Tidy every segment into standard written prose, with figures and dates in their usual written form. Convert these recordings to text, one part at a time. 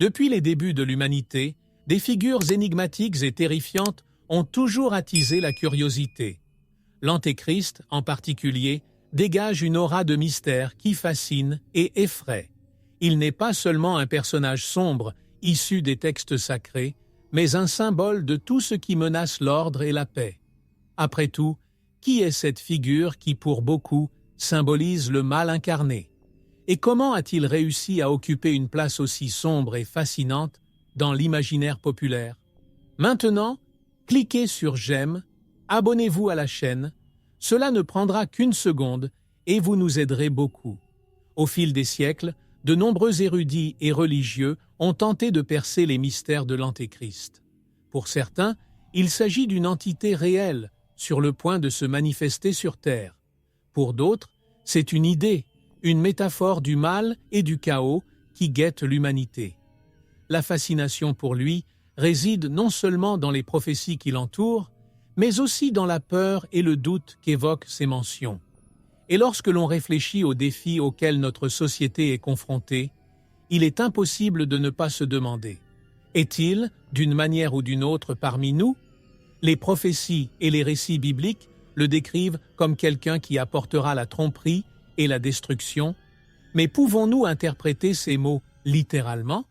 Depuis les débuts de l'humanité, des figures énigmatiques et terrifiantes ont toujours attisé la curiosité. L'Antéchrist, en particulier, dégage une aura de mystère qui fascine et effraie. Il n'est pas seulement un personnage sombre, issu des textes sacrés, mais un symbole de tout ce qui menace l'ordre et la paix. Après tout, qui est cette figure qui, pour beaucoup, symbolise le mal incarné? Et comment a-t-il réussi à occuper une place aussi sombre et fascinante dans l'imaginaire populaire? Maintenant, cliquez sur j'aime, abonnez-vous à la chaîne, cela ne prendra qu'une seconde et vous nous aiderez beaucoup. Au fil des siècles, de nombreux érudits et religieux ont tenté de percer les mystères de l'Antéchrist. Pour certains, il s'agit d'une entité réelle, sur le point de se manifester sur Terre. Pour d'autres, c'est une idée, une métaphore du mal et du chaos qui guette l'humanité. La fascination pour lui réside non seulement dans les prophéties qui l'entourent, mais aussi dans la peur et le doute qu'évoquent ces mentions. Et lorsque l'on réfléchit aux défis auxquels notre société est confrontée, il est impossible de ne pas se demander: est-il, d'une manière ou d'une autre, parmi nous? Les prophéties et les récits bibliques le décrivent comme quelqu'un qui apportera la tromperie et la destruction, mais pouvons-nous interpréter ces mots littéralement?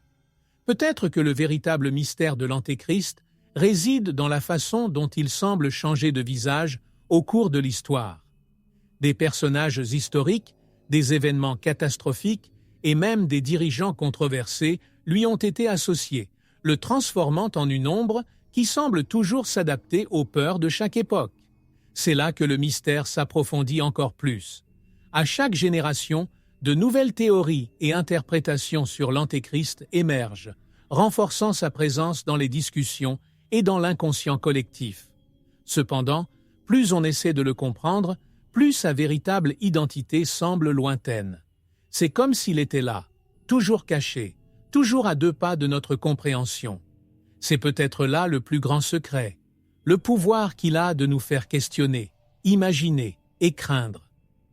Peut-être que le véritable mystère de l'Antéchrist réside dans la façon dont il semble changer de visage au cours de l'histoire. Des personnages historiques, des événements catastrophiques et même des dirigeants controversés lui ont été associés, le transformant en une ombre qui semble toujours s'adapter aux peurs de chaque époque. C'est là que le mystère s'approfondit encore plus. À chaque génération, de nouvelles théories et interprétations sur l'Antéchrist émergent, renforçant sa présence dans les discussions et dans l'inconscient collectif. Cependant, plus on essaie de le comprendre, plus sa véritable identité semble lointaine. C'est comme s'il était là, toujours caché, toujours à 2 pas de notre compréhension. C'est peut-être là le plus grand secret, le pouvoir qu'il a de nous faire questionner, imaginer et craindre.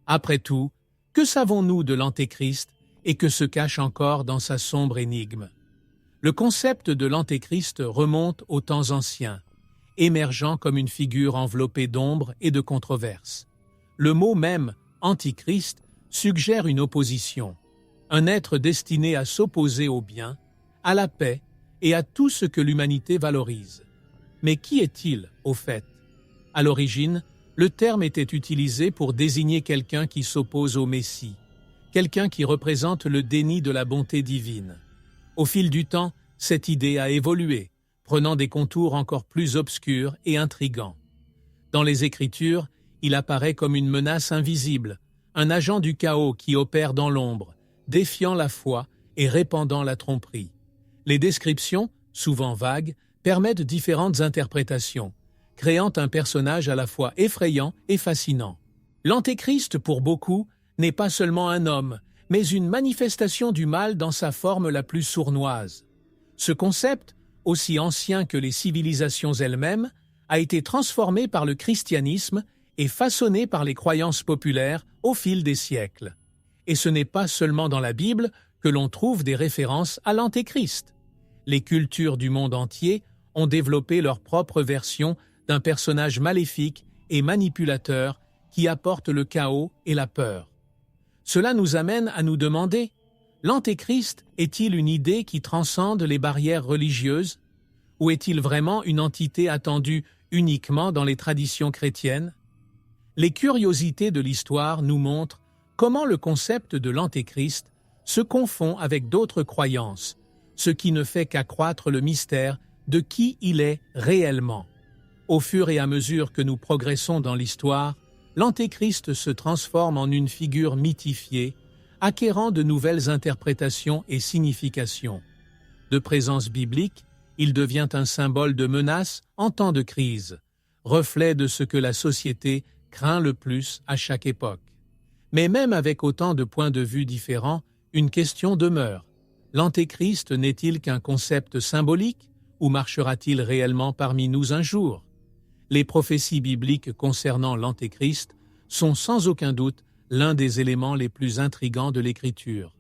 Après tout, que savons-nous de l'Antéchrist et que se cache encore dans sa sombre énigme? Le concept de l'Antéchrist remonte aux temps anciens, émergeant comme une figure enveloppée d'ombre et de controverses. Le mot même « antichrist » suggère une opposition, un être destiné à s'opposer au bien, à la paix et à tout ce que l'humanité valorise. Mais qui est-il, au fait? À l'origine, le terme était utilisé pour désigner quelqu'un qui s'oppose au Messie, quelqu'un qui représente le déni de la bonté divine. Au fil du temps, cette idée a évolué, prenant des contours encore plus obscurs et intrigants. Dans les Écritures, il apparaît comme une menace invisible, un agent du chaos qui opère dans l'ombre, défiant la foi et répandant la tromperie. Les descriptions, souvent vagues, permettent différentes interprétations, créant un personnage à la fois effrayant et fascinant. L'Antéchrist, pour beaucoup, n'est pas seulement un homme, mais une manifestation du mal dans sa forme la plus sournoise. Ce concept, aussi ancien que les civilisations elles-mêmes, a été transformé par le christianisme et façonné par les croyances populaires au fil des siècles. Et ce n'est pas seulement dans la Bible que l'on trouve des références à l'Antéchrist. Les cultures du monde entier ont développé leur propre version d'un personnage maléfique et manipulateur qui apporte le chaos et la peur. Cela nous amène à nous demander: l'Antéchrist est-il une idée qui transcende les barrières religieuses? Ou est-il vraiment une entité attendue uniquement dans les traditions chrétiennes? Les curiosités de l'histoire nous montrent comment le concept de l'Antéchrist se confond avec d'autres croyances, ce qui ne fait qu'accroître le mystère de qui il est réellement. Au fur et à mesure que nous progressons dans l'histoire, l'Antéchrist se transforme en une figure mythifiée, acquérant de nouvelles interprétations et significations. De présence biblique, il devient un symbole de menace en temps de crise, reflet de ce que la société craint le plus à chaque époque. Mais même avec autant de points de vue différents, une question demeure. L'Antéchrist n'est-il qu'un concept symbolique ou marchera-t-il réellement parmi nous un jour? Les prophéties bibliques concernant l'Antéchrist sont sans aucun doute l'un des éléments les plus intrigants de l'Écriture.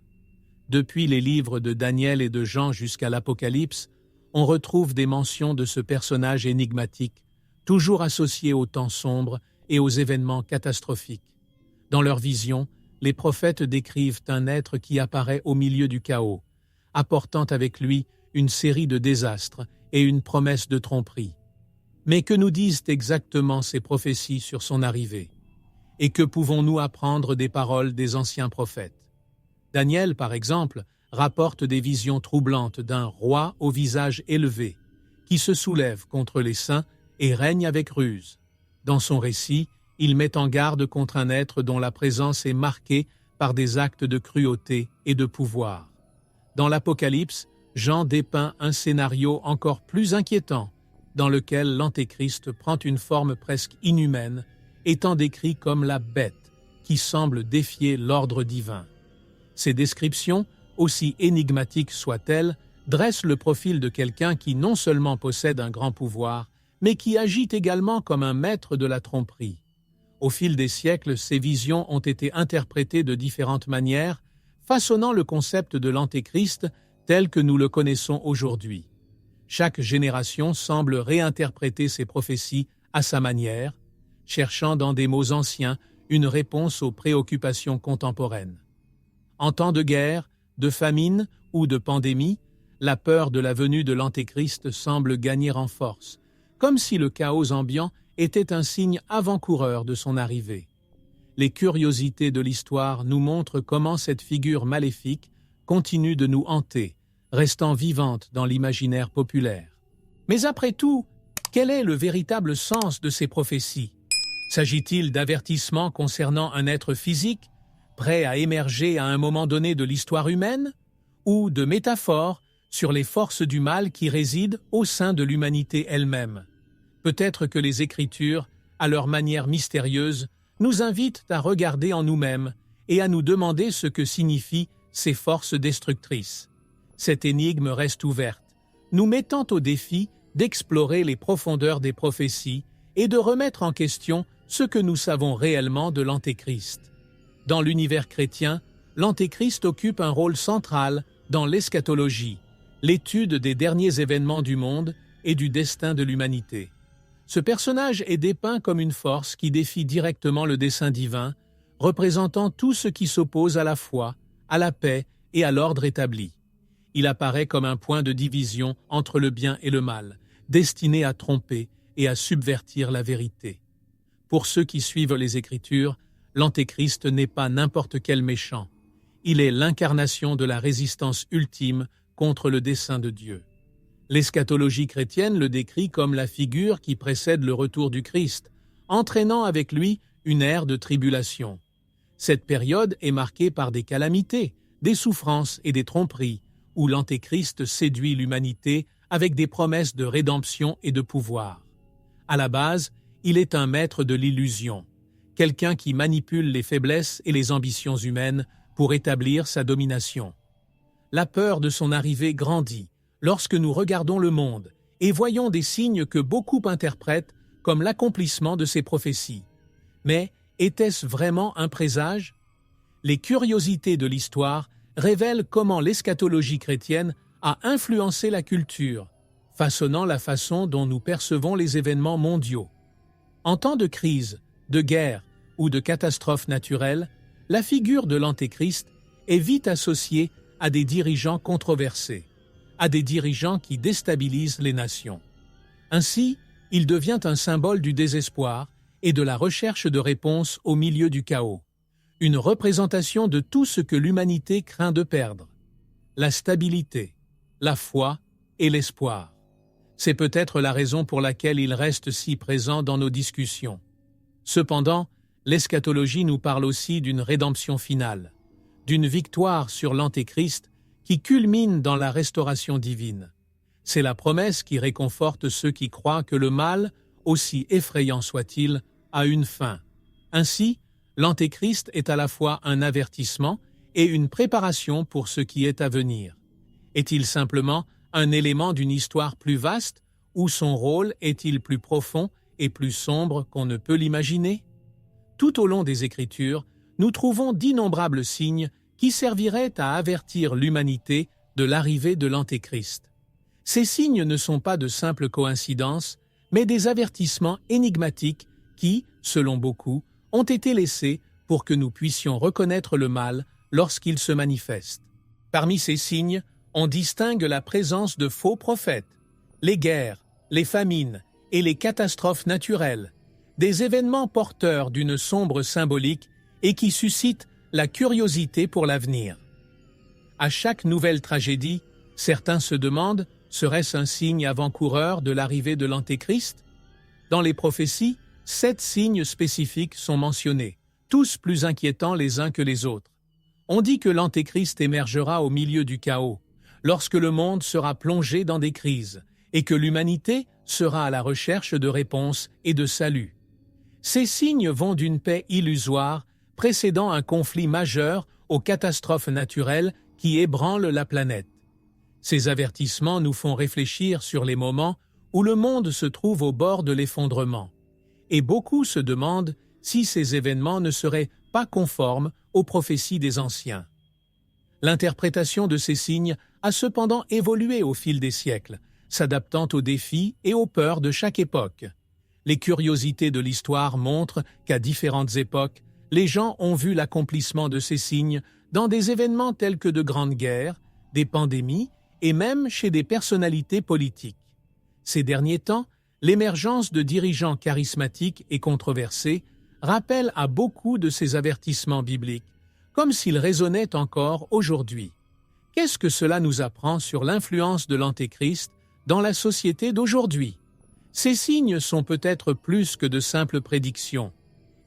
Depuis les livres de Daniel et de Jean jusqu'à l'Apocalypse, on retrouve des mentions de ce personnage énigmatique, toujours associé aux temps sombres et aux événements catastrophiques. Dans leur vision, les prophètes décrivent un être qui apparaît au milieu du chaos, apportant avec lui une série de désastres et une promesse de tromperie. Mais que nous disent exactement ces prophéties sur son arrivée? Et que pouvons-nous apprendre des paroles des anciens prophètes? Daniel, par exemple, rapporte des visions troublantes d'un roi au visage élevé, qui se soulève contre les saints et règne avec ruse. Dans son récit, il met en garde contre un être dont la présence est marquée par des actes de cruauté et de pouvoir. Dans l'Apocalypse, Jean dépeint un scénario encore plus inquiétant, dans lequel l'Antéchrist prend une forme presque inhumaine, étant décrit comme la bête qui semble défier l'ordre divin. Ces descriptions, aussi énigmatiques soient-elles, dressent le profil de quelqu'un qui non seulement possède un grand pouvoir, mais qui agit également comme un maître de la tromperie. Au fil des siècles, ces visions ont été interprétées de différentes manières, façonnant le concept de l'Antéchrist tel que nous le connaissons aujourd'hui. Chaque génération semble réinterpréter ces prophéties à sa manière, cherchant dans des mots anciens une réponse aux préoccupations contemporaines. En temps de guerre, de famine ou de pandémie, la peur de la venue de l'Antéchrist semble gagner en force, comme si le chaos ambiant était un signe avant-coureur de son arrivée. Les curiosités de l'histoire nous montrent comment cette figure maléfique continue de nous hanter, restant vivante dans l'imaginaire populaire. Mais après tout, quel est le véritable sens de ces prophéties? S'agit-il d'avertissements concernant un être physique, prêt à émerger à un moment donné de l'histoire humaine, ou de métaphores sur les forces du mal qui résident au sein de l'humanité elle-même? Peut-être que les Écritures, à leur manière mystérieuse, nous invitent à regarder en nous-mêmes et à nous demander ce que signifient ces forces destructrices. Cette énigme reste ouverte, nous mettant au défi d'explorer les profondeurs des prophéties et de remettre en question ce que nous savons réellement de l'Antéchrist. Dans l'univers chrétien, l'Antéchrist occupe un rôle central dans l'eschatologie, l'étude des derniers événements du monde et du destin de l'humanité. Ce personnage est dépeint comme une force qui défie directement le dessein divin, représentant tout ce qui s'oppose à la foi, à la paix et à l'ordre établi. Il apparaît comme un point de division entre le bien et le mal, destiné à tromper et à subvertir la vérité. Pour ceux qui suivent les Écritures, l'Antéchrist n'est pas n'importe quel méchant. Il est l'incarnation de la résistance ultime contre le dessein de Dieu. L'eschatologie chrétienne le décrit comme la figure qui précède le retour du Christ, entraînant avec lui une ère de tribulation. Cette période est marquée par des calamités, des souffrances et des tromperies, où l'Antéchrist séduit l'humanité avec des promesses de rédemption et de pouvoir. À la base, il est un maître de l'illusion, quelqu'un qui manipule les faiblesses et les ambitions humaines pour établir sa domination. La peur de son arrivée grandit lorsque nous regardons le monde et voyons des signes que beaucoup interprètent comme l'accomplissement de ses prophéties. Mais était-ce vraiment un présage? Les curiosités de l'histoire révèlent comment l'eschatologie chrétienne a influencé la culture, façonnant la façon dont nous percevons les événements mondiaux. En temps de crise, de guerre ou de catastrophe naturelle, la figure de l'Antéchrist est vite associée à des dirigeants controversés, à des dirigeants qui déstabilisent les nations. Ainsi, il devient un symbole du désespoir et de la recherche de réponses au milieu du chaos, une représentation de tout ce que l'humanité craint de perdre, la stabilité, la foi et l'espoir. C'est peut-être la raison pour laquelle il reste si présent dans nos discussions. Cependant, l'eschatologie nous parle aussi d'une rédemption finale, d'une victoire sur l'Antéchrist qui culmine dans la restauration divine. C'est la promesse qui réconforte ceux qui croient que le mal, aussi effrayant soit-il, a une fin. Ainsi, l'Antéchrist est à la fois un avertissement et une préparation pour ce qui est à venir. Est-il simplement un élément d'une histoire plus vaste ou son rôle est-il plus profond et plus sombre qu'on ne peut l'imaginer? Tout au long des Écritures, nous trouvons d'innombrables signes qui serviraient à avertir l'humanité de l'arrivée de l'Antéchrist. Ces signes ne sont pas de simples coïncidences, mais des avertissements énigmatiques qui, selon beaucoup, ont été laissés pour que nous puissions reconnaître le mal lorsqu'il se manifeste. Parmi ces signes, on distingue la présence de faux prophètes, les guerres, les famines et les catastrophes naturelles, des événements porteurs d'une sombre symbolique et qui suscitent la curiosité pour l'avenir. À chaque nouvelle tragédie, certains se demandent, serait-ce un signe avant-coureur de l'arrivée de l'Antéchrist? Dans les prophéties, 7 signes spécifiques sont mentionnés, tous plus inquiétants les uns que les autres. On dit que l'Antéchrist émergera au milieu du chaos, lorsque le monde sera plongé dans des crises, et que l'humanité sera à la recherche de réponses et de salut. Ces signes vont d'une paix illusoire, précédant un conflit majeur aux catastrophes naturelles qui ébranlent la planète. Ces avertissements nous font réfléchir sur les moments où le monde se trouve au bord de l'effondrement. Et beaucoup se demandent si ces événements ne seraient pas conformes aux prophéties des anciens. L'interprétation de ces signes a cependant évolué au fil des siècles, s'adaptant aux défis et aux peurs de chaque époque. Les curiosités de l'histoire montrent qu'à différentes époques, les gens ont vu l'accomplissement de ces signes dans des événements tels que de grandes guerres, des pandémies et même chez des personnalités politiques. Ces derniers temps, l'émergence de dirigeants charismatiques et controversés rappelle à beaucoup de ces avertissements bibliques, comme s'ils résonnaient encore aujourd'hui. Qu'est-ce que cela nous apprend sur l'influence de l'Antéchrist dans la société d'aujourd'hui? Ces signes sont peut-être plus que de simples prédictions.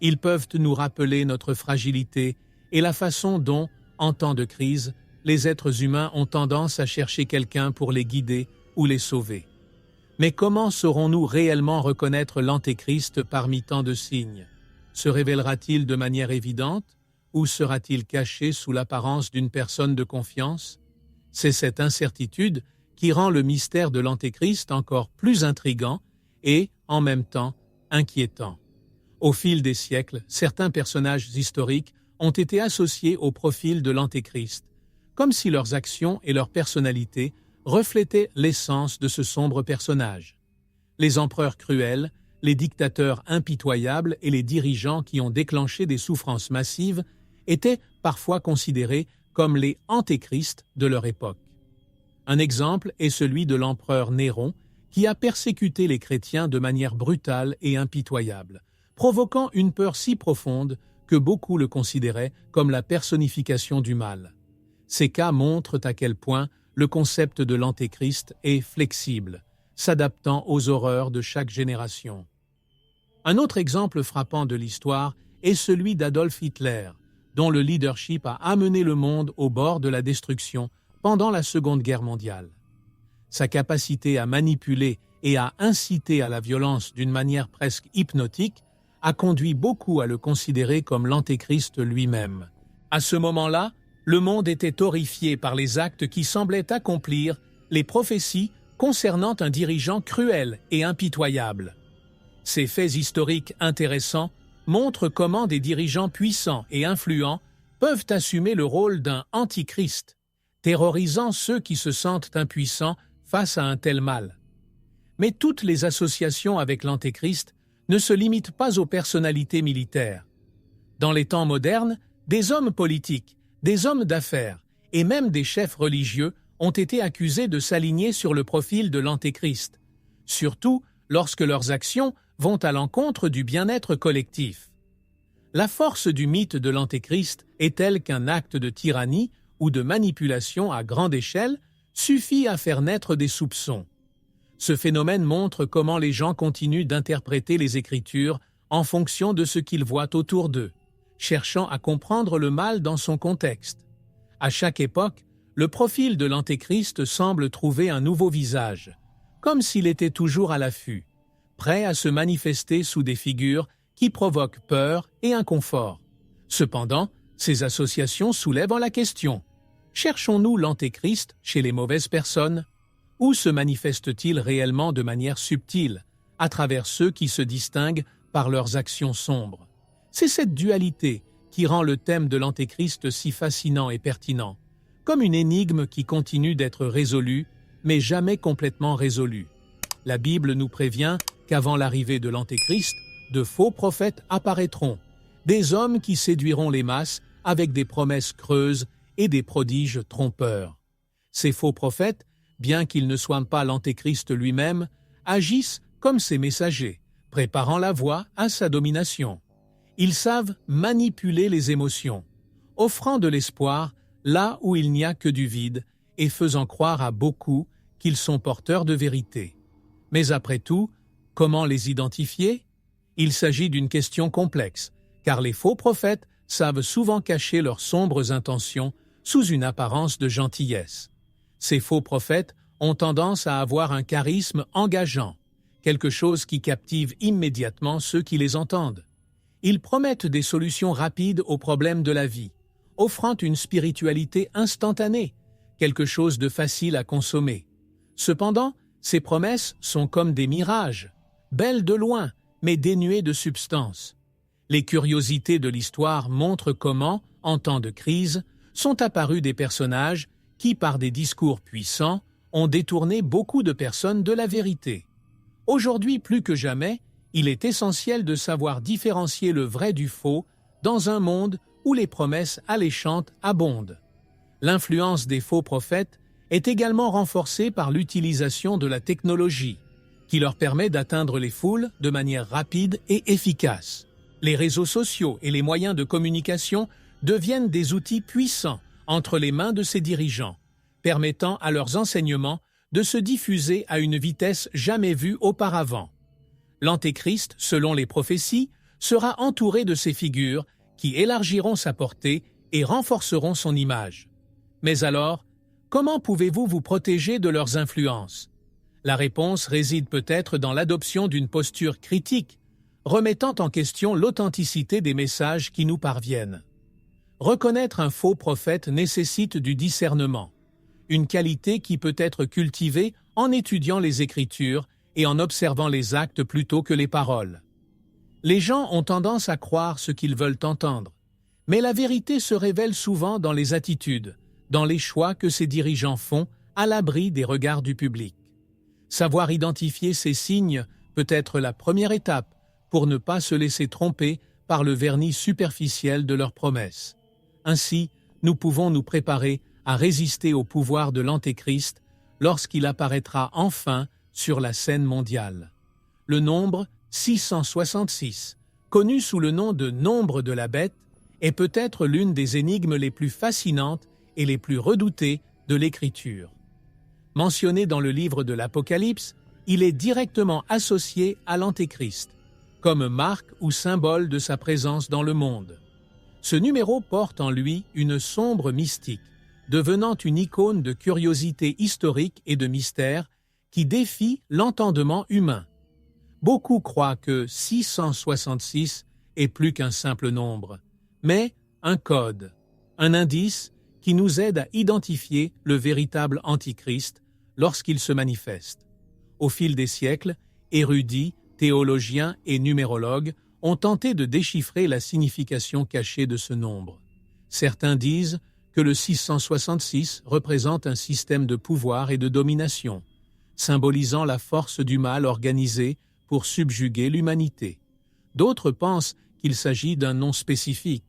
Ils peuvent nous rappeler notre fragilité et la façon dont, en temps de crise, les êtres humains ont tendance à chercher quelqu'un pour les guider ou les sauver. Mais comment saurons-nous réellement reconnaître l'Antéchrist parmi tant de signes? Se révélera-t-il de manière évidente ou sera-t-il caché sous l'apparence d'une personne de confiance? C'est cette incertitude qui rend le mystère de l'Antéchrist encore plus intrigant et, en même temps, inquiétant. Au fil des siècles, certains personnages historiques ont été associés au profil de l'Antéchrist, comme si leurs actions et leur personnalité reflétaient l'essence de ce sombre personnage. Les empereurs cruels, les dictateurs impitoyables et les dirigeants qui ont déclenché des souffrances massives étaient parfois considérés comme les antéchrists de leur époque. Un exemple est celui de l'empereur Néron, qui a persécuté les chrétiens de manière brutale et impitoyable, provoquant une peur si profonde que beaucoup le considéraient comme la personnification du mal. Ces cas montrent à quel point le concept de l'Antéchrist est flexible, s'adaptant aux horreurs de chaque génération. Un autre exemple frappant de l'histoire est celui d'Adolf Hitler, dont le leadership a amené le monde au bord de la destruction pendant la Seconde Guerre mondiale. Sa capacité à manipuler et à inciter à la violence d'une manière presque hypnotique a conduit beaucoup à le considérer comme l'Antéchrist lui-même. À ce moment-là, le monde était horrifié par les actes qui semblaient accomplir les prophéties concernant un dirigeant cruel et impitoyable. Ces faits historiques intéressants montrent comment des dirigeants puissants et influents peuvent assumer le rôle d'un antichrist, terrorisant ceux qui se sentent impuissants face à un tel mal. Mais toutes les associations avec l'Antéchrist ne se limitent pas aux personnalités militaires. Dans les temps modernes, des hommes politiques, des hommes d'affaires et même des chefs religieux ont été accusés de s'aligner sur le profil de l'Antéchrist, surtout lorsque leurs actions vont à l'encontre du bien-être collectif. La force du mythe de l'Antéchrist est telle qu'un acte de tyrannie ou de manipulation à grande échelle suffit à faire naître des soupçons. Ce phénomène montre comment les gens continuent d'interpréter les Écritures en fonction de ce qu'ils voient autour d'eux, cherchant à comprendre le mal dans son contexte. À chaque époque, le profil de l'Antéchrist semble trouver un nouveau visage, comme s'il était toujours à l'affût, prêt à se manifester sous des figures qui provoquent peur et inconfort. Cependant, ces associations soulèvent la question: cherchons-nous l'Antéchrist chez les mauvaises personnes? Ou se manifeste-t-il réellement de manière subtile, à travers ceux qui se distinguent par leurs actions sombres? C'est cette dualité qui rend le thème de l'Antéchrist si fascinant et pertinent, comme une énigme qui continue d'être résolue, mais jamais complètement résolue. La Bible nous prévient qu'avant l'arrivée de l'Antéchrist, de faux prophètes apparaîtront, des hommes qui séduiront les masses avec des promesses creuses et des prodiges trompeurs. Ces faux prophètes, bien qu'ils ne soient pas l'Antéchrist lui-même, agissent comme ses messagers, préparant la voie à sa domination. Ils savent manipuler les émotions, offrant de l'espoir là où il n'y a que du vide et faisant croire à beaucoup qu'ils sont porteurs de vérité. Mais après tout, comment les identifier? Il s'agit d'une question complexe, car les faux prophètes savent souvent cacher leurs sombres intentions sous une apparence de gentillesse. Ces faux prophètes ont tendance à avoir un charisme engageant, quelque chose qui captive immédiatement ceux qui les entendent. Ils promettent des solutions rapides aux problèmes de la vie, offrant une spiritualité instantanée, quelque chose de facile à consommer. Cependant, ces promesses sont comme des mirages, belles de loin, mais dénuées de substance. Les curiosités de l'histoire montrent comment, en temps de crise, sont apparus des personnages qui, par des discours puissants, ont détourné beaucoup de personnes de la vérité. Aujourd'hui, plus que jamais, il est essentiel de savoir différencier le vrai du faux dans un monde où les promesses alléchantes abondent. L'influence des faux prophètes est également renforcée par l'utilisation de la technologie, qui leur permet d'atteindre les foules de manière rapide et efficace. Les réseaux sociaux et les moyens de communication deviennent des outils puissants entre les mains de ces dirigeants, permettant à leurs enseignements de se diffuser à une vitesse jamais vue auparavant. L'Antéchrist, selon les prophéties, sera entouré de ces figures qui élargiront sa portée et renforceront son image. Mais alors, comment pouvez-vous vous protéger de leurs influences? La réponse réside peut-être dans l'adoption d'une posture critique, remettant en question l'authenticité des messages qui nous parviennent. Reconnaître un faux prophète nécessite du discernement, une qualité qui peut être cultivée en étudiant les Écritures et en observant les actes plutôt que les paroles. Les gens ont tendance à croire ce qu'ils veulent entendre, mais la vérité se révèle souvent dans les attitudes, dans les choix que ces dirigeants font à l'abri des regards du public. Savoir identifier ces signes peut être la première étape pour ne pas se laisser tromper par le vernis superficiel de leurs promesses. Ainsi, nous pouvons nous préparer à résister au pouvoir de l'Antéchrist lorsqu'il apparaîtra enfin sur la scène mondiale. Le nombre 666, connu sous le nom de nombre de la bête, est peut-être l'une des énigmes les plus fascinantes et les plus redoutées de l'Écriture. Mentionné dans le livre de l'Apocalypse, il est directement associé à l'Antéchrist, comme marque ou symbole de sa présence dans le monde. Ce numéro porte en lui une sombre mystique, devenant une icône de curiosité historique et de mystère qui défie l'entendement humain. Beaucoup croient que 666 est plus qu'un simple nombre, mais un code, un indice qui nous aide à identifier le véritable Antichrist lorsqu'il se manifeste. Au fil des siècles, érudits, théologiens et numérologues ont tenté de déchiffrer la signification cachée de ce nombre. Certains disent que le 666 représente un système de pouvoir et de domination, symbolisant la force du mal organisé pour subjuguer l'humanité. D'autres pensent qu'il s'agit d'un nom spécifique,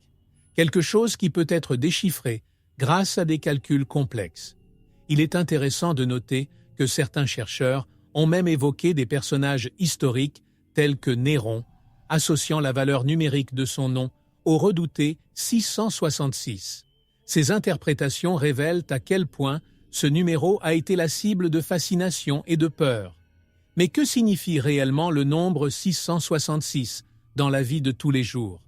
quelque chose qui peut être déchiffré grâce à des calculs complexes. Il est intéressant de noter que certains chercheurs ont même évoqué des personnages historiques tels que Néron, associant la valeur numérique de son nom au redouté 666. Ces interprétations révèlent à quel point ce numéro a été la cible de fascination et de peur. Mais que signifie réellement le nombre 666 dans la vie de tous les jours?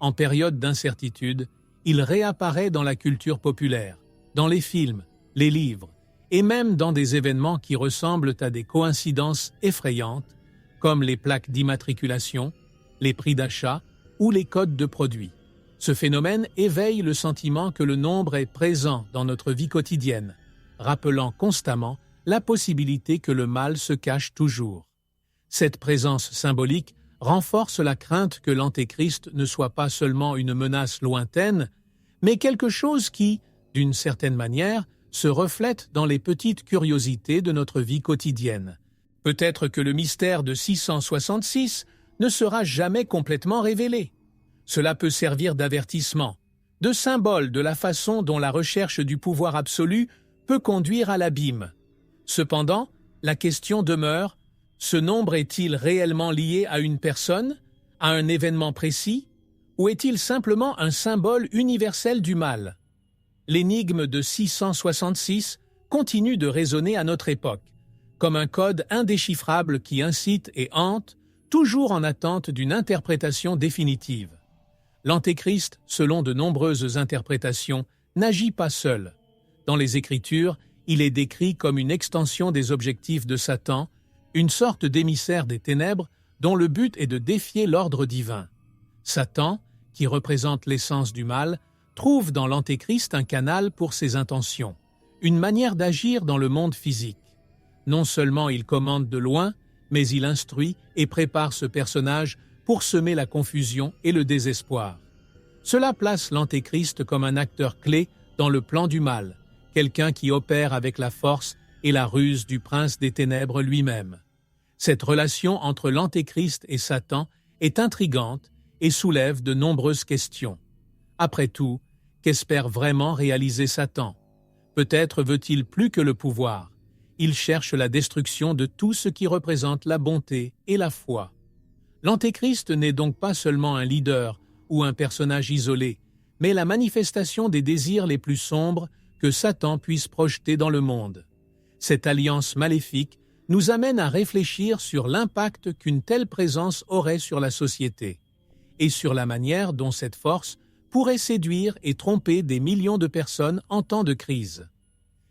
En période d'incertitude, il réapparaît dans la culture populaire, dans les films, les livres, et même dans des événements qui ressemblent à des coïncidences effrayantes, comme les plaques d'immatriculation, les prix d'achat ou les codes de produits. Ce phénomène éveille le sentiment que le nombre est présent dans notre vie quotidienne, rappelant constamment la possibilité que le mal se cache toujours. Cette présence symbolique renforce la crainte que l'Antéchrist ne soit pas seulement une menace lointaine, mais quelque chose qui, d'une certaine manière, se reflète dans les petites curiosités de notre vie quotidienne. Peut-être que le mystère de 666 ne sera jamais complètement révélé. Cela peut servir d'avertissement, de symbole de la façon dont la recherche du pouvoir absolu peut conduire à l'abîme. Cependant, la question demeure, ce nombre est-il réellement lié à une personne, à un événement précis, ou est-il simplement un symbole universel du mal? L'énigme de 666 continue de résonner à notre époque, comme un code indéchiffrable qui incite et hante, toujours en attente d'une interprétation définitive. L'Antéchrist, selon de nombreuses interprétations, n'agit pas seul. Dans les Écritures, il est décrit comme une extension des objectifs de Satan, une sorte d'émissaire des ténèbres dont le but est de défier l'ordre divin. Satan, qui représente l'essence du mal, trouve dans l'Antéchrist un canal pour ses intentions, une manière d'agir dans le monde physique. Non seulement il commande de loin, mais il instruit et prépare ce personnage pour semer la confusion et le désespoir. Cela place l'Antéchrist comme un acteur clé dans le plan du mal, quelqu'un qui opère avec la force et la ruse du prince des ténèbres lui-même. Cette relation entre l'Antéchrist et Satan est intrigante et soulève de nombreuses questions. Après tout, qu'espère vraiment réaliser Satan? Peut-être veut-il plus que le pouvoir. Il cherche la destruction de tout ce qui représente la bonté et la foi. L'Antéchrist n'est donc pas seulement un leader ou un personnage isolé, mais la manifestation des désirs les plus sombres que Satan puisse projeter dans le monde. Cette alliance maléfique nous amène à réfléchir sur l'impact qu'une telle présence aurait sur la société, et sur la manière dont cette force pourrait séduire et tromper des millions de personnes en temps de crise.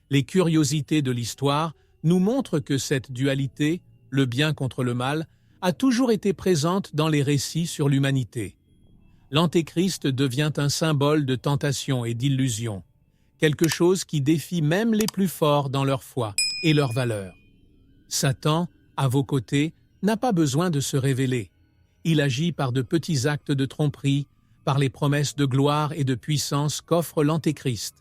Les curiosités de l'histoire nous montrent que cette dualité, le bien contre le mal, a toujours été présente dans les récits sur l'humanité. L'Antéchrist devient un symbole de tentation et d'illusion, quelque chose qui défie même les plus forts dans leur foi et leurs valeurs. Satan, à vos côtés, n'a pas besoin de se révéler. Il agit par de petits actes de tromperie, par les promesses de gloire et de puissance qu'offre l'Antéchrist.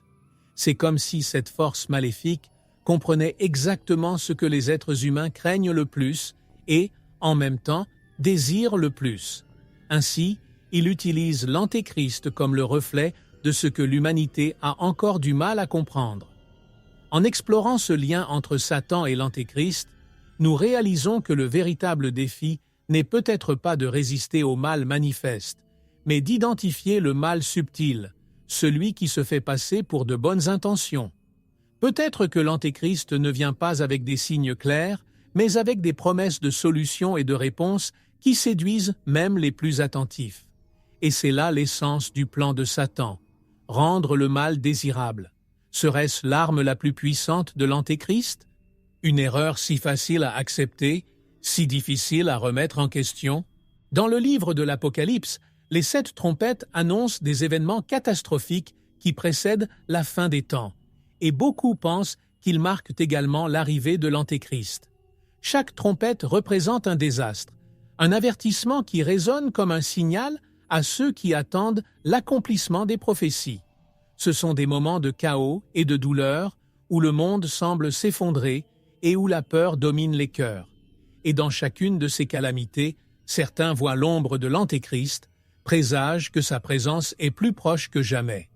C'est comme si cette force maléfique comprenait exactement ce que les êtres humains craignent le plus et, en même temps, désirent le plus. Ainsi, il utilise l'Antéchrist comme le reflet de ce que l'humanité a encore du mal à comprendre. En explorant ce lien entre Satan et l'Antéchrist, nous réalisons que le véritable défi n'est peut-être pas de résister au mal manifeste, mais d'identifier le mal subtil, celui qui se fait passer pour de bonnes intentions. Peut-être que l'Antéchrist ne vient pas avec des signes clairs, mais avec des promesses de solutions et de réponses qui séduisent même les plus attentifs. Et c'est là l'essence du plan de Satan, rendre le mal désirable. Serait-ce l'arme la plus puissante de l'Antéchrist? Une erreur si facile à accepter, si difficile à remettre en question? Dans le livre de l'Apocalypse, les 7 trompettes annoncent des événements catastrophiques qui précèdent la fin des temps, et beaucoup pensent qu'ils marquent également l'arrivée de l'Antéchrist. Chaque trompette représente un désastre, un avertissement qui résonne comme un signal à ceux qui attendent l'accomplissement des prophéties. Ce sont des moments de chaos et de douleur où le monde semble s'effondrer et où la peur domine les cœurs. Et dans chacune de ces calamités, certains voient l'ombre de l'Antéchrist, présagent que sa présence est plus proche que jamais.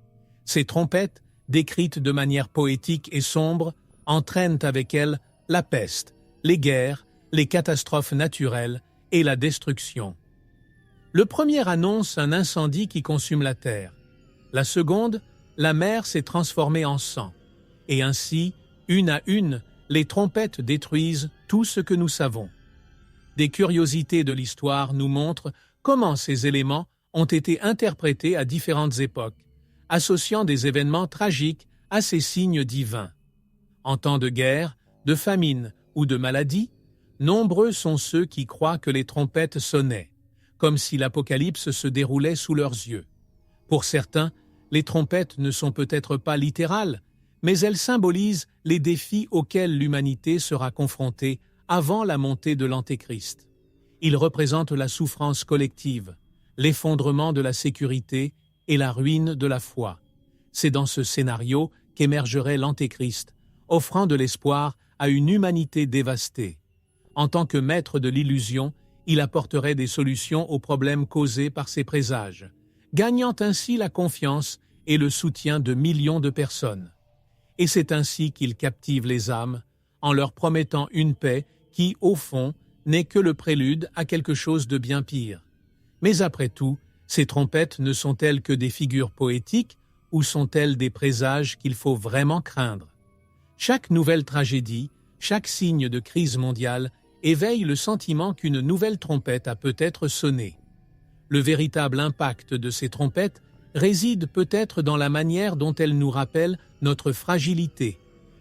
Ces trompettes, décrites de manière poétique et sombre, entraînent avec elles la peste, les guerres, les catastrophes naturelles et la destruction. Le premier annonce un incendie qui consume la terre. La seconde, la mer s'est transformée en sang. Et ainsi, une à une, les trompettes détruisent tout ce que nous savons. Des curiosités de l'histoire nous montrent comment ces éléments ont été interprétés à différentes époques, associant des événements tragiques à ces signes divins. En temps de guerre, de famine ou de maladie, nombreux sont ceux qui croient que les trompettes sonnaient, comme si l'Apocalypse se déroulait sous leurs yeux. Pour certains, les trompettes ne sont peut-être pas littérales, mais elles symbolisent les défis auxquels l'humanité sera confrontée avant la montée de l'Antéchrist. Il représente la souffrance collective, l'effondrement de la sécurité et la ruine de la foi. C'est dans ce scénario qu'émergerait l'Antéchrist, offrant de l'espoir à une humanité dévastée. En tant que maître de l'illusion, il apporterait des solutions aux problèmes causés par ses présages, gagnant ainsi la confiance et le soutien de millions de personnes. Et c'est ainsi qu'il captive les âmes, en leur promettant une paix qui, au fond, n'est que le prélude à quelque chose de bien pire. Mais après tout, ces trompettes ne sont-elles que des figures poétiques ou sont-elles des présages qu'il faut vraiment craindre? Chaque nouvelle tragédie, chaque signe de crise mondiale éveille le sentiment qu'une nouvelle trompette a peut-être sonné. Le véritable impact de ces trompettes réside peut-être dans la manière dont elles nous rappellent notre fragilité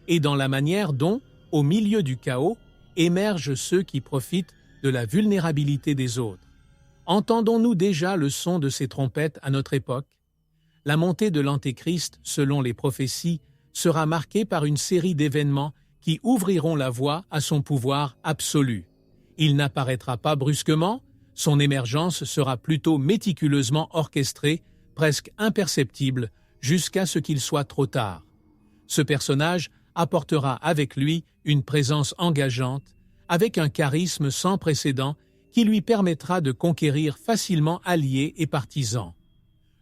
et dans la manière dont, au milieu du chaos, émergent ceux qui profitent de la vulnérabilité des autres. Entendons-nous déjà le son de ces trompettes à notre époque? La montée de l'Antéchrist, selon les prophéties, sera marquée par une série d'événements qui ouvriront la voie à son pouvoir absolu. Il n'apparaîtra pas brusquement, son émergence sera plutôt méticuleusement orchestrée, presque imperceptible, jusqu'à ce qu'il soit trop tard. Ce personnage apportera avec lui une présence engageante, avec un charisme sans précédent qui lui permettra de conquérir facilement alliés et partisans.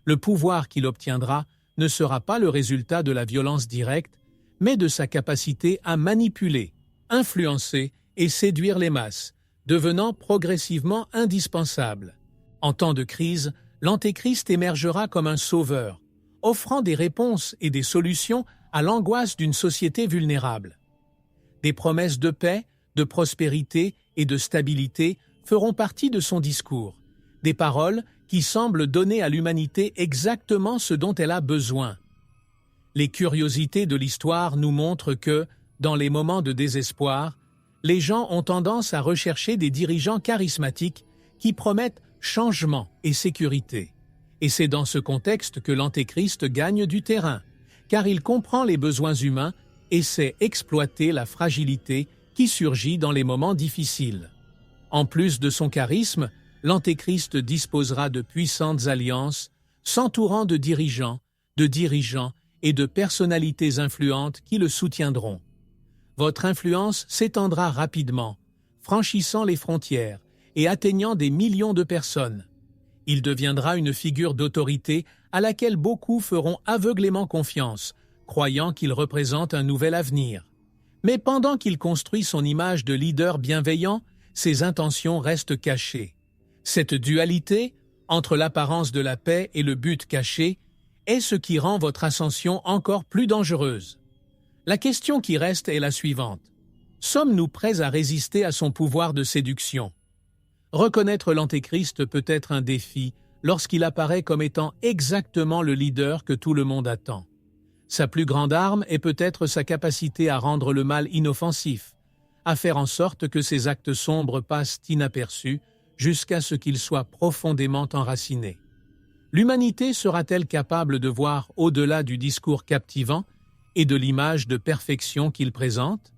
Le pouvoir qu'il obtiendra ne sera pas le résultat de la violence directe, mais de sa capacité à manipuler, influencer et séduire les masses, devenant progressivement indispensable. En temps de crise, l'Antéchrist émergera comme un sauveur, offrant des réponses et des solutions à l'angoisse d'une société vulnérable. Des promesses de paix, de prospérité et de stabilité feront partie de son discours, des paroles qui semblent donner à l'humanité exactement ce dont elle a besoin. Les curiosités de l'histoire nous montrent que, dans les moments de désespoir, les gens ont tendance à rechercher des dirigeants charismatiques qui promettent changement et sécurité. Et c'est dans ce contexte que l'Antéchrist gagne du terrain, car il comprend les besoins humains et sait exploiter la fragilité qui surgit dans les moments difficiles. En plus de son charisme, l'Antéchrist disposera de puissantes alliances, s'entourant de dirigeants et de personnalités influentes qui le soutiendront. Votre influence s'étendra rapidement, franchissant les frontières et atteignant des millions de personnes. Il deviendra une figure d'autorité à laquelle beaucoup feront aveuglément confiance, croyant qu'il représente un nouvel avenir. Mais pendant qu'il construit son image de leader bienveillant, ses intentions restent cachées. Cette dualité, entre l'apparence de la paix et le but caché, est ce qui rend votre ascension encore plus dangereuse. La question qui reste est la suivante. Sommes-nous prêts à résister à son pouvoir de séduction? Reconnaître l'Antéchrist peut être un défi lorsqu'il apparaît comme étant exactement le leader que tout le monde attend. Sa plus grande arme est peut-être sa capacité à rendre le mal inoffensif, à faire en sorte que ses actes sombres passent inaperçus jusqu'à ce qu'ils soient profondément enracinés. L'humanité sera-t-elle capable de voir au-delà du discours captivant et de l'image de perfection qu'il présente?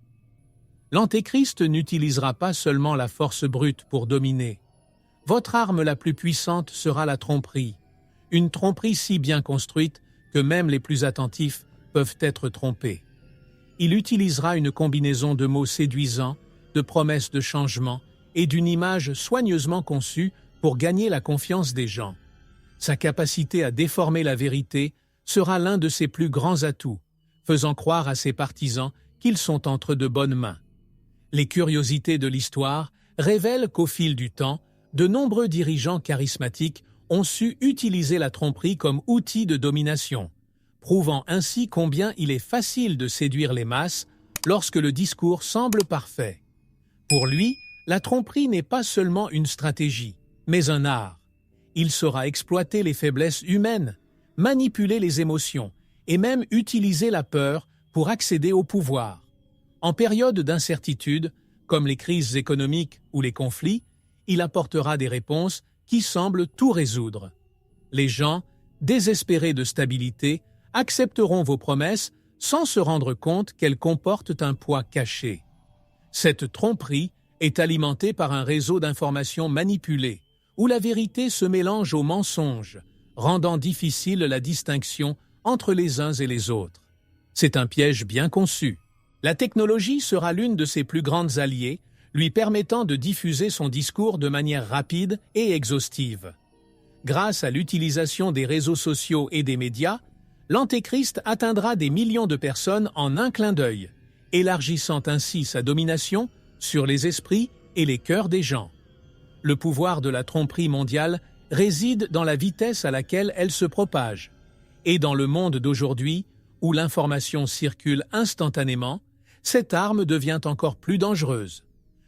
L'Antéchrist n'utilisera pas seulement la force brute pour dominer. Votre arme la plus puissante sera la tromperie, une tromperie si bien construite que même les plus attentifs peuvent être trompés. Il utilisera une combinaison de mots séduisants, de promesses de changement et d'une image soigneusement conçue pour gagner la confiance des gens. Sa capacité à déformer la vérité sera l'un de ses plus grands atouts, faisant croire à ses partisans qu'ils sont entre de bonnes mains. Les curiosités de l'histoire révèlent qu'au fil du temps, de nombreux dirigeants charismatiques ont su utiliser la tromperie comme outil de domination, prouvant ainsi combien il est facile de séduire les masses lorsque le discours semble parfait. Pour lui, la tromperie n'est pas seulement une stratégie, mais un art. Il saura exploiter les faiblesses humaines, manipuler les émotions et même utiliser la peur pour accéder au pouvoir. En période d'incertitude, comme les crises économiques ou les conflits, il apportera des réponses qui semblent tout résoudre. Les gens, désespérés de stabilité, accepteront vos promesses sans se rendre compte qu'elles comportent un poids caché. Cette tromperie est alimenté par un réseau d'informations manipulées, où la vérité se mélange aux mensonges, rendant difficile la distinction entre les uns et les autres. C'est un piège bien conçu. La technologie sera l'une de ses plus grandes alliées, lui permettant de diffuser son discours de manière rapide et exhaustive. Grâce à l'utilisation des réseaux sociaux et des médias, l'Antéchrist atteindra des millions de personnes en un clin d'œil, élargissant ainsi sa domination sur les esprits et les cœurs des gens. Le pouvoir de la tromperie mondiale réside dans la vitesse à laquelle elle se propage. Et dans le monde d'aujourd'hui, où l'information circule instantanément, cette arme devient encore plus dangereuse.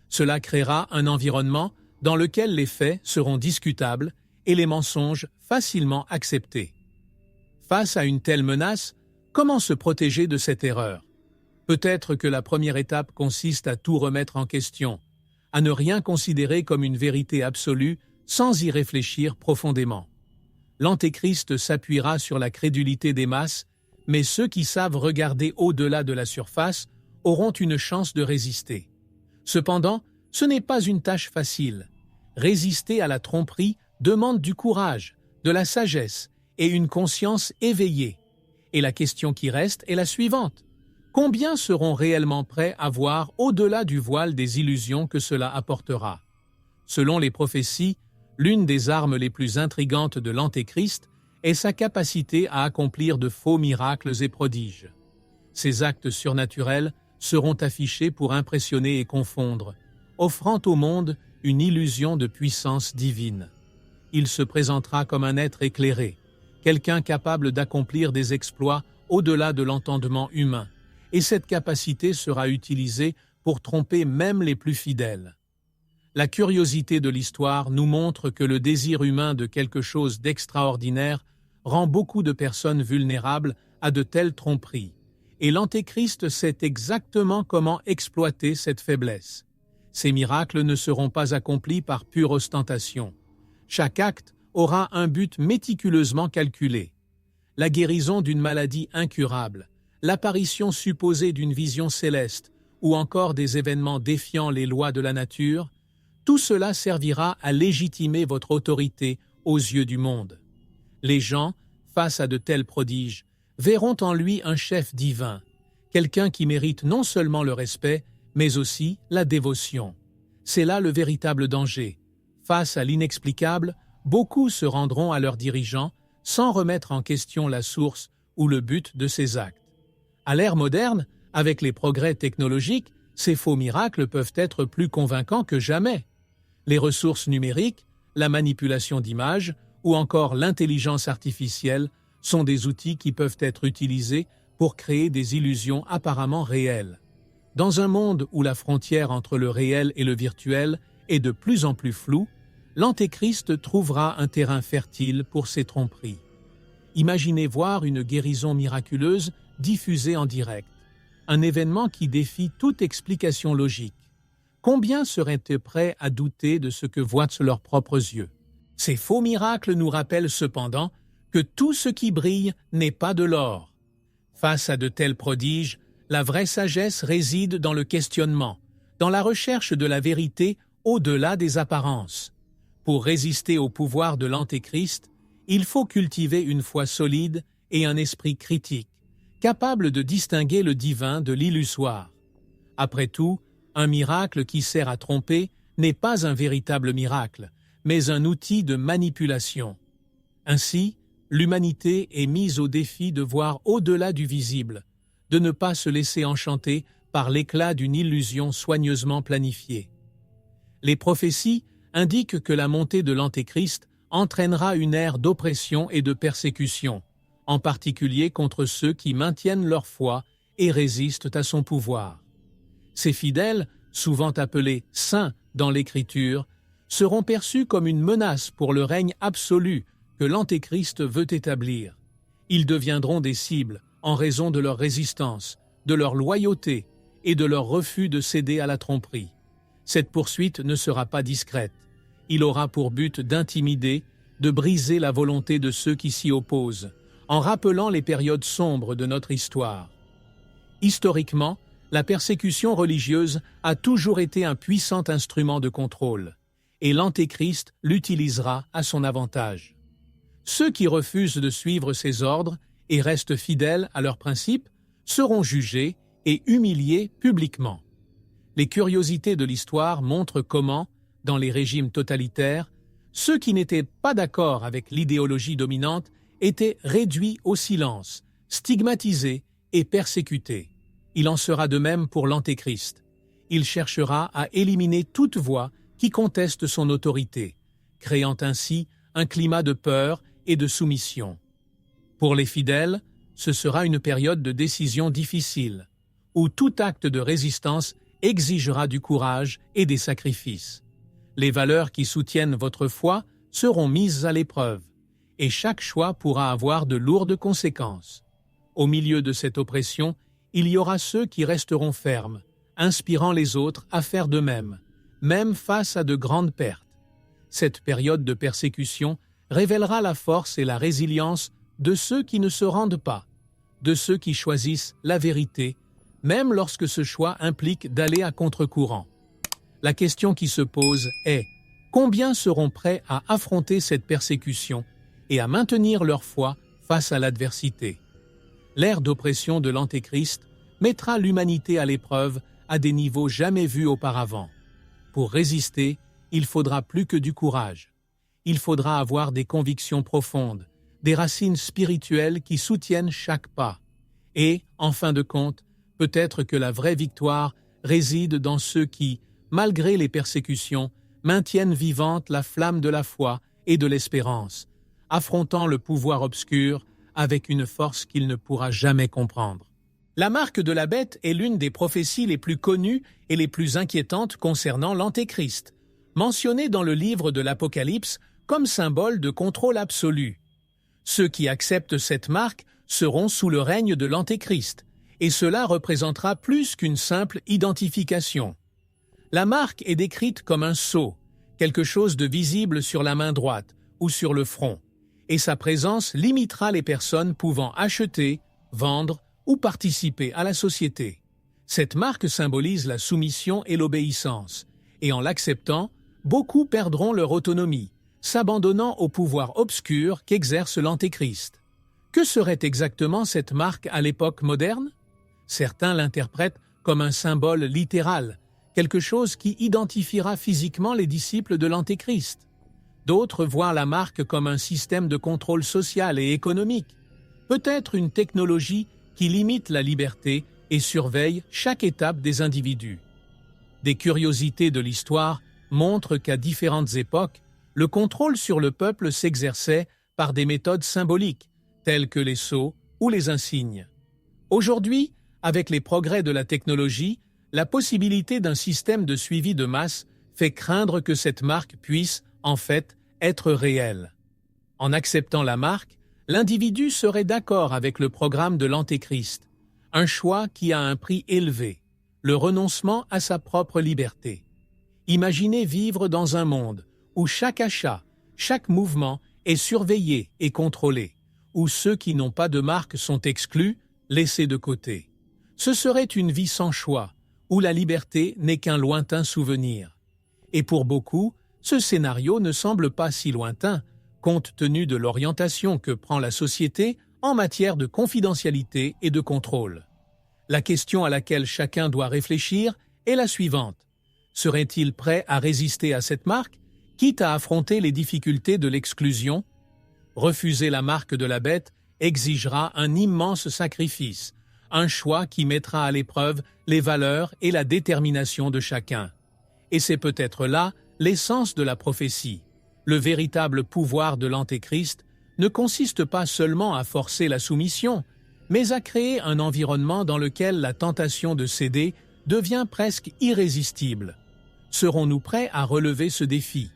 Cela créera un environnement dans lequel les faits seront discutables et les mensonges facilement acceptés. Face à une telle menace, comment se protéger de cette erreur? Peut-être que la première étape consiste à tout remettre en question, à ne rien considérer comme une vérité absolue sans y réfléchir profondément. L'Antéchrist s'appuiera sur la crédulité des masses, mais ceux qui savent regarder au-delà de la surface auront une chance de résister. Cependant, ce n'est pas une tâche facile. Résister à la tromperie demande du courage, de la sagesse et une conscience éveillée. Et la question qui reste est la suivante. Combien seront réellement prêts à voir au-delà du voile des illusions que cela apportera? Selon les prophéties, l'une des armes les plus intrigantes de l'Antéchrist est sa capacité à accomplir de faux miracles et prodiges. Ces actes surnaturels seront affichés pour impressionner et confondre, offrant au monde une illusion de puissance divine. Il se présentera comme un être éclairé, quelqu'un capable d'accomplir des exploits au-delà de l'entendement humain, et cette capacité sera utilisée pour tromper même les plus fidèles. La curiosité de l'histoire nous montre que le désir humain de quelque chose d'extraordinaire rend beaucoup de personnes vulnérables à de telles tromperies, et l'Antéchrist sait exactement comment exploiter cette faiblesse. Ces miracles ne seront pas accomplis par pure ostentation. Chaque acte aura un but méticuleusement calculé. La guérison d'une maladie incurable, l'apparition supposée d'une vision céleste ou encore des événements défiant les lois de la nature, tout cela servira à légitimer votre autorité aux yeux du monde. Les gens, face à de tels prodiges, verront en lui un chef divin, quelqu'un qui mérite non seulement le respect, mais aussi la dévotion. C'est là le véritable danger. Face à l'inexplicable, beaucoup se rendront à leurs dirigeants sans remettre en question la source ou le but de ces actes. À l'ère moderne, avec les progrès technologiques, ces faux miracles peuvent être plus convaincants que jamais. Les ressources numériques, la manipulation d'images ou encore l'intelligence artificielle sont des outils qui peuvent être utilisés pour créer des illusions apparemment réelles. Dans un monde où la frontière entre le réel et le virtuel est de plus en plus floue, l'Antéchrist trouvera un terrain fertile pour ses tromperies. Imaginez voir une guérison miraculeuse diffusée en direct, un événement qui défie toute explication logique. Combien seraient-ils prêts à douter de ce que voient leurs propres yeux? Ces faux miracles nous rappellent cependant que tout ce qui brille n'est pas de l'or. Face à de tels prodiges, la vraie sagesse réside dans le questionnement, dans la recherche de la vérité au-delà des apparences. Pour résister au pouvoir de l'Antéchrist, il faut cultiver une foi solide et un esprit critique, capable de distinguer le divin de l'illusoire. Après tout, un miracle qui sert à tromper n'est pas un véritable miracle, mais un outil de manipulation. Ainsi, l'humanité est mise au défi de voir au-delà du visible, de ne pas se laisser enchanter par l'éclat d'une illusion soigneusement planifiée. Les prophéties indiquent que la montée de l'Antéchrist entraînera une ère d'oppression et de persécution, en particulier contre ceux qui maintiennent leur foi et résistent à son pouvoir. Ces fidèles, souvent appelés « saints » dans l'Écriture, seront perçus comme une menace pour le règne absolu que l'Antéchrist veut établir. Ils deviendront des cibles en raison de leur résistance, de leur loyauté et de leur refus de céder à la tromperie. Cette poursuite ne sera pas discrète. Il aura pour but d'intimider, de briser la volonté de ceux qui s'y opposent, en rappelant les périodes sombres de notre histoire. Historiquement, la persécution religieuse a toujours été un puissant instrument de contrôle, et l'Antéchrist l'utilisera à son avantage. Ceux qui refusent de suivre ses ordres et restent fidèles à leurs principes seront jugés et humiliés publiquement. Les curiosités de l'histoire montrent comment, dans les régimes totalitaires, ceux qui n'étaient pas d'accord avec l'idéologie dominante étaient réduits au silence, stigmatisés et persécutés. Il en sera de même pour l'Antéchrist. Il cherchera à éliminer toute voix qui conteste son autorité, créant ainsi un climat de peur et de soumission. Pour les fidèles, ce sera une période de décision difficile, où tout acte de résistance exigera du courage et des sacrifices. Les valeurs qui soutiennent votre foi seront mises à l'épreuve, et chaque choix pourra avoir de lourdes conséquences. Au milieu de cette oppression, il y aura ceux qui resteront fermes, inspirant les autres à faire de même face à de grandes pertes. Cette période de persécution révélera la force et la résilience de ceux qui ne se rendent pas, de ceux qui choisissent la vérité, même lorsque ce choix implique d'aller à contre-courant. La question qui se pose est: combien seront prêts à affronter cette persécution et à maintenir leur foi face à l'adversité? L'ère d'oppression de l'Antéchrist mettra l'humanité à l'épreuve à des niveaux jamais vus auparavant. Pour résister, il faudra plus que du courage. Il faudra avoir des convictions profondes, des racines spirituelles qui soutiennent chaque pas. Et, en fin de compte, peut-être que la vraie victoire réside dans ceux qui, malgré les persécutions, maintiennent vivante la flamme de la foi et de l'espérance, affrontant le pouvoir obscur avec une force qu'il ne pourra jamais comprendre. La marque de la bête est l'une des prophéties les plus connues et les plus inquiétantes concernant l'Antéchrist, mentionnée dans le livre de l'Apocalypse comme symbole de contrôle absolu. Ceux qui acceptent cette marque seront sous le règne de l'Antéchrist, et cela représentera plus qu'une simple identification. La marque est décrite comme un sceau, quelque chose de visible sur la main droite ou sur le front, et sa présence limitera les personnes pouvant acheter, vendre ou participer à la société. Cette marque symbolise la soumission et l'obéissance, et en l'acceptant, beaucoup perdront leur autonomie, s'abandonnant au pouvoir obscur qu'exerce l'Antéchrist. Que serait exactement cette marque à l'époque moderne? Certains l'interprètent comme un symbole littéral, quelque chose qui identifiera physiquement les disciples de l'Antéchrist. D'autres voient la marque comme un système de contrôle social et économique, peut-être une technologie qui limite la liberté et surveille chaque étape des individus. Des curiosités de l'histoire montrent qu'à différentes époques, le contrôle sur le peuple s'exerçait par des méthodes symboliques, telles que les sceaux ou les insignes. Aujourd'hui, avec les progrès de la technologie, la possibilité d'un système de suivi de masse fait craindre que cette marque puisse, en fait, être réelle. En acceptant la marque, l'individu serait d'accord avec le programme de l'Antéchrist, un choix qui a un prix élevé, le renoncement à sa propre liberté. Imaginez vivre dans un monde où chaque achat, chaque mouvement est surveillé et contrôlé, où ceux qui n'ont pas de marque sont exclus, laissés de côté. Ce serait une vie sans choix, où la liberté n'est qu'un lointain souvenir. Et pour beaucoup, ce scénario ne semble pas si lointain, compte tenu de l'orientation que prend la société en matière de confidentialité et de contrôle. La question à laquelle chacun doit réfléchir est la suivante. Serait-il prêt à résister à cette marque, quitte à affronter les difficultés de l'exclusion? Refuser la marque de la bête exigera un immense sacrifice, un choix qui mettra à l'épreuve les valeurs et la détermination de chacun. Et c'est peut-être là l'essence de la prophétie. Le véritable pouvoir de l'Antéchrist ne consiste pas seulement à forcer la soumission, mais à créer un environnement dans lequel la tentation de céder devient presque irrésistible. Serons-nous prêts à relever ce défi?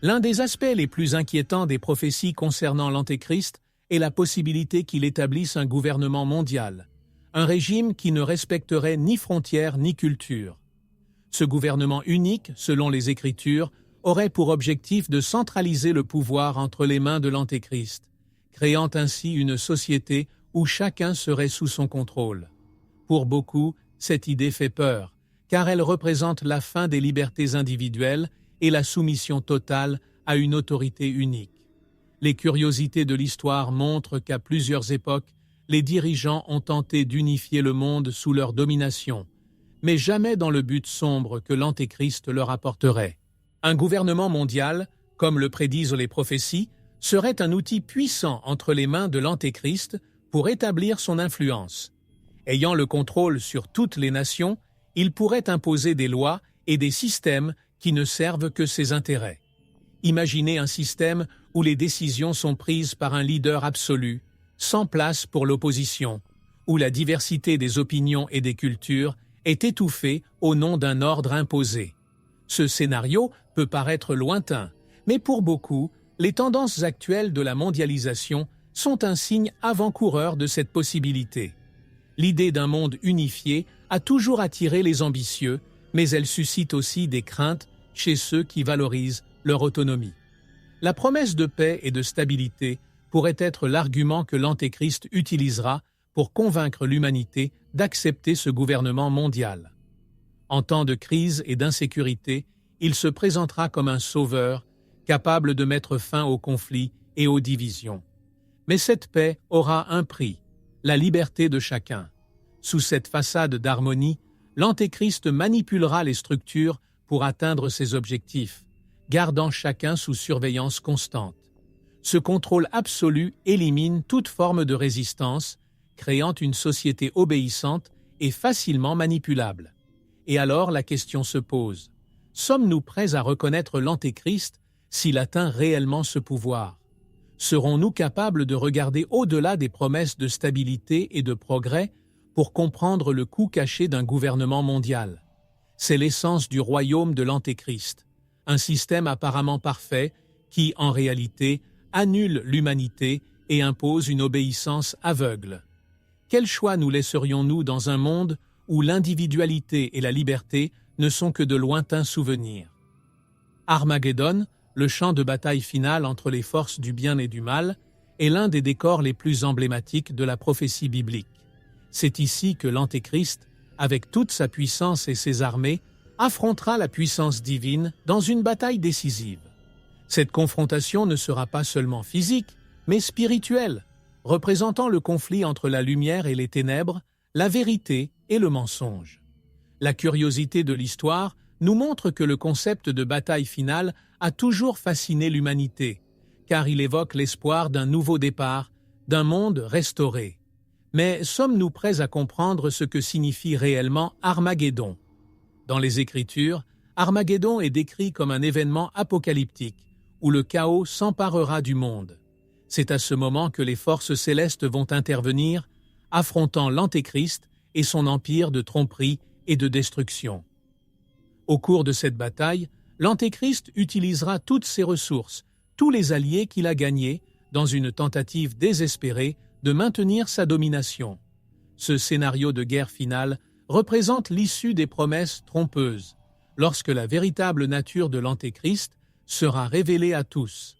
L'un des aspects les plus inquiétants des prophéties concernant l'Antéchrist est la possibilité qu'il établisse un gouvernement mondial, un régime qui ne respecterait ni frontières ni culture. Ce gouvernement unique, selon les Écritures, aurait pour objectif de centraliser le pouvoir entre les mains de l'Antéchrist, créant ainsi une société où chacun serait sous son contrôle. Pour beaucoup, Cette idée fait peur, car elle représente la fin des libertés individuelles et la soumission totale à une autorité unique. Les curiosités de l'histoire montrent qu'à plusieurs époques, les dirigeants ont tenté d'unifier le monde sous leur domination, mais jamais dans le but sombre que l'Antéchrist leur apporterait. Un gouvernement mondial, comme le prédisent les prophéties, serait un outil puissant entre les mains de l'Antéchrist pour établir son influence. Ayant le contrôle sur toutes les nations, il pourrait imposer des lois et des systèmes qui ne servent que ses intérêts. Imaginez un système où les décisions sont prises par un leader absolu, sans place pour l'opposition, où la diversité des opinions et des cultures est étouffée au nom d'un ordre imposé. Ce scénario peut paraître lointain, mais pour beaucoup, les tendances actuelles de la mondialisation sont un signe avant-coureur de cette possibilité. L'idée d'un monde unifié a toujours attiré les ambitieux, mais elle suscite aussi des craintes chez ceux qui valorisent leur autonomie. La promesse de paix et de stabilité pourrait être l'argument que l'Antéchrist utilisera pour convaincre l'humanité d'accepter ce gouvernement mondial. En temps de crise et d'insécurité, il se présentera comme un sauveur, capable de mettre fin aux conflits et aux divisions. Mais cette paix aura un prix, la liberté de chacun. Sous cette façade d'harmonie, l'Antéchrist manipulera les structures pour atteindre ses objectifs, gardant chacun sous surveillance constante. Ce contrôle absolu élimine toute forme de résistance, créant une société obéissante et facilement manipulable. Et alors la question se pose, sommes-nous prêts à reconnaître l'Antéchrist s'il atteint réellement ce pouvoir? Serons-nous capables de regarder au-delà des promesses de stabilité et de progrès pour comprendre le coût caché d'un gouvernement mondial? C'est l'essence du royaume de l'Antéchrist, un système apparemment parfait qui, en réalité, annule l'humanité et impose une obéissance aveugle. Quel choix nous laisserions-nous dans un monde où l'individualité et la liberté ne sont que de lointains souvenirs? Armageddon, le champ de bataille final entre les forces du bien et du mal, est l'un des décors les plus emblématiques de la prophétie biblique. C'est ici que l'Antéchrist, avec toute sa puissance et ses armées, affrontera la puissance divine dans une bataille décisive. Cette confrontation ne sera pas seulement physique, mais spirituelle, représentant le conflit entre la lumière et les ténèbres, la vérité et le mensonge. La curiosité de l'histoire nous montre que le concept de bataille finale a toujours fasciné l'humanité, car il évoque l'espoir d'un nouveau départ, d'un monde restauré. Mais sommes-nous prêts à comprendre ce que signifie réellement Armageddon? Dans les Écritures, Armageddon est décrit comme un événement apocalyptique, où le chaos s'emparera du monde. C'est à ce moment que les forces célestes vont intervenir, affrontant l'Antéchrist et son empire de tromperie et de destruction. Au cours de cette bataille, l'Antéchrist utilisera toutes ses ressources, tous les alliés qu'il a gagnés, dans une tentative désespérée de maintenir sa domination. Ce scénario de guerre finale représente l'issue des promesses trompeuses, lorsque la véritable nature de l'Antéchrist sera révélée à tous.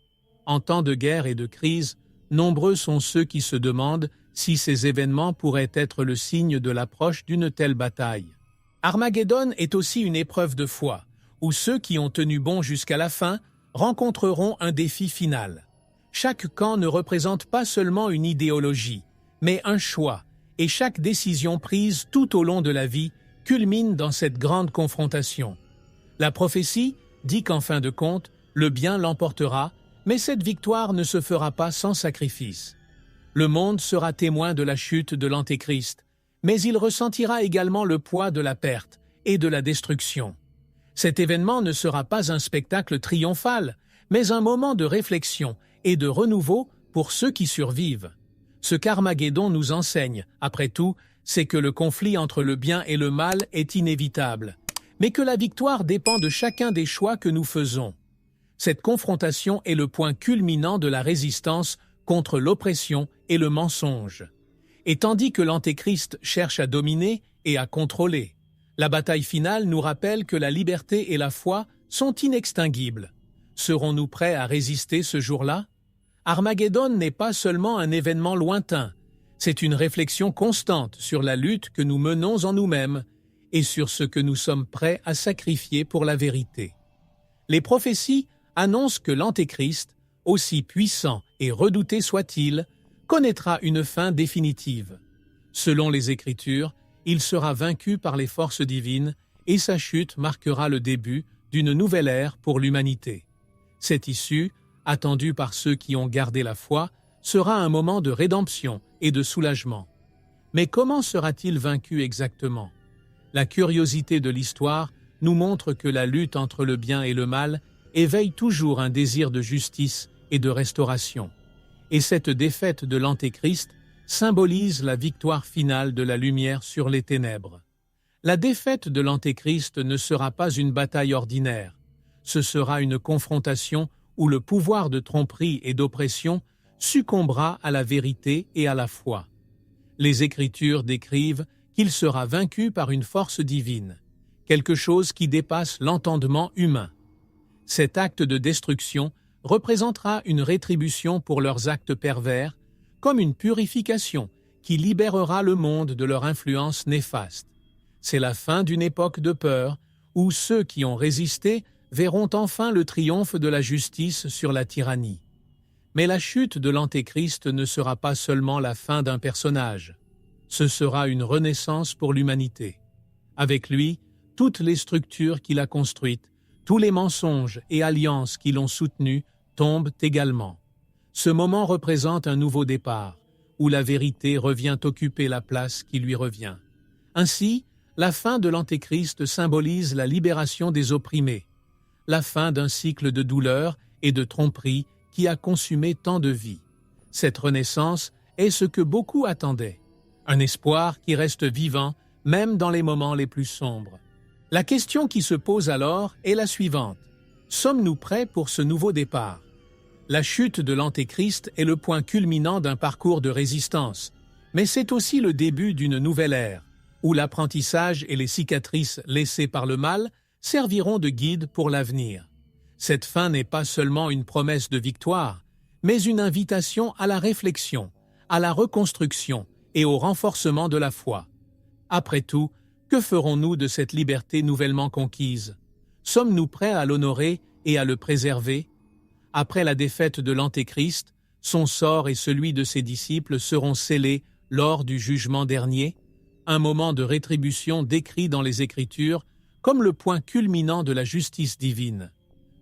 En temps de guerre et de crise, nombreux sont ceux qui se demandent si ces événements pourraient être le signe de l'approche d'une telle bataille. Armageddon est aussi une épreuve de foi, où ceux qui ont tenu bon jusqu'à la fin rencontreront un défi final. Chaque camp ne représente pas seulement une idéologie, mais un choix, et chaque décision prise tout au long de la vie culmine dans cette grande confrontation. La prophétie dit qu'en fin de compte, le bien l'emportera, mais cette victoire ne se fera pas sans sacrifice. Le monde sera témoin de la chute de l'Antéchrist, mais il ressentira également le poids de la perte et de la destruction. Cet événement ne sera pas un spectacle triomphal, mais un moment de réflexion et de renouveau pour ceux qui survivent. Ce qu'Armageddon nous enseigne, après tout, c'est que le conflit entre le bien et le mal est inévitable, mais que la victoire dépend de chacun des choix que nous faisons. Cette confrontation est le point culminant de la résistance contre l'oppression et le mensonge. Et tandis que l'Antéchrist cherche à dominer et à contrôler, la bataille finale nous rappelle que la liberté et la foi sont inextinguibles. Serons-nous prêts à résister ce jour-là? Armageddon n'est pas seulement un événement lointain, C'est une réflexion constante sur la lutte que nous menons en nous-mêmes et sur ce que nous sommes prêts à sacrifier pour la vérité. Les prophéties annoncent que l'Antéchrist, aussi puissant et redouté soit-il, connaîtra une fin définitive. Selon les Écritures, il sera vaincu par les forces divines et sa chute marquera le début d'une nouvelle ère pour l'humanité. Cette issue, attendue par ceux qui ont gardé la foi, sera un moment de rédemption et de soulagement. Mais comment sera-t-il vaincu exactement? La curiosité de l'histoire nous montre que la lutte entre le bien et le mal éveille toujours un désir de justice et de restauration. Et cette défaite de l'Antéchrist symbolise la victoire finale de la lumière sur les ténèbres. La défaite de l'Antéchrist ne sera pas une bataille ordinaire. Ce sera une confrontation où le pouvoir de tromperie et d'oppression succombera à la vérité et à la foi. Les Écritures décrivent qu'il sera vaincu par une force divine, quelque chose qui dépasse l'entendement humain. Cet acte de destruction représentera une rétribution pour leurs actes pervers, comme une purification qui libérera le monde de leur influence néfaste. C'est la fin d'une époque de peur où ceux qui ont résisté verront enfin le triomphe de la justice sur la tyrannie. Mais la chute de l'Antéchrist ne sera pas seulement la fin d'un personnage. Ce sera une renaissance pour l'humanité. Avec lui, toutes les structures qu'il a construites, tous les mensonges et alliances qui l'ont soutenu tombent également. Ce moment représente un nouveau départ, où la vérité revient occuper la place qui lui revient. Ainsi, la fin de l'Antéchrist symbolise la libération des opprimés, la fin d'un cycle de douleur et de tromperie qui a consumé tant de vies. Cette renaissance est ce que beaucoup attendaient, un espoir qui reste vivant même dans les moments les plus sombres. La question qui se pose alors est la suivante. Sommes-nous prêts pour ce nouveau départ? La chute de l'Antéchrist est le point culminant d'un parcours de résistance, mais c'est aussi le début d'une nouvelle ère, où l'apprentissage et les cicatrices laissées par le mal serviront de guide pour l'avenir. Cette fin n'est pas seulement une promesse de victoire, mais une invitation à la réflexion, à la reconstruction et au renforcement de la foi. Après tout, que ferons-nous de cette liberté nouvellement conquise? Sommes-nous prêts à l'honorer et à le préserver? Après la défaite de l'Antéchrist, son sort et celui de ses disciples seront scellés lors du jugement dernier, un moment de rétribution décrit dans les Écritures comme le point culminant de la justice divine.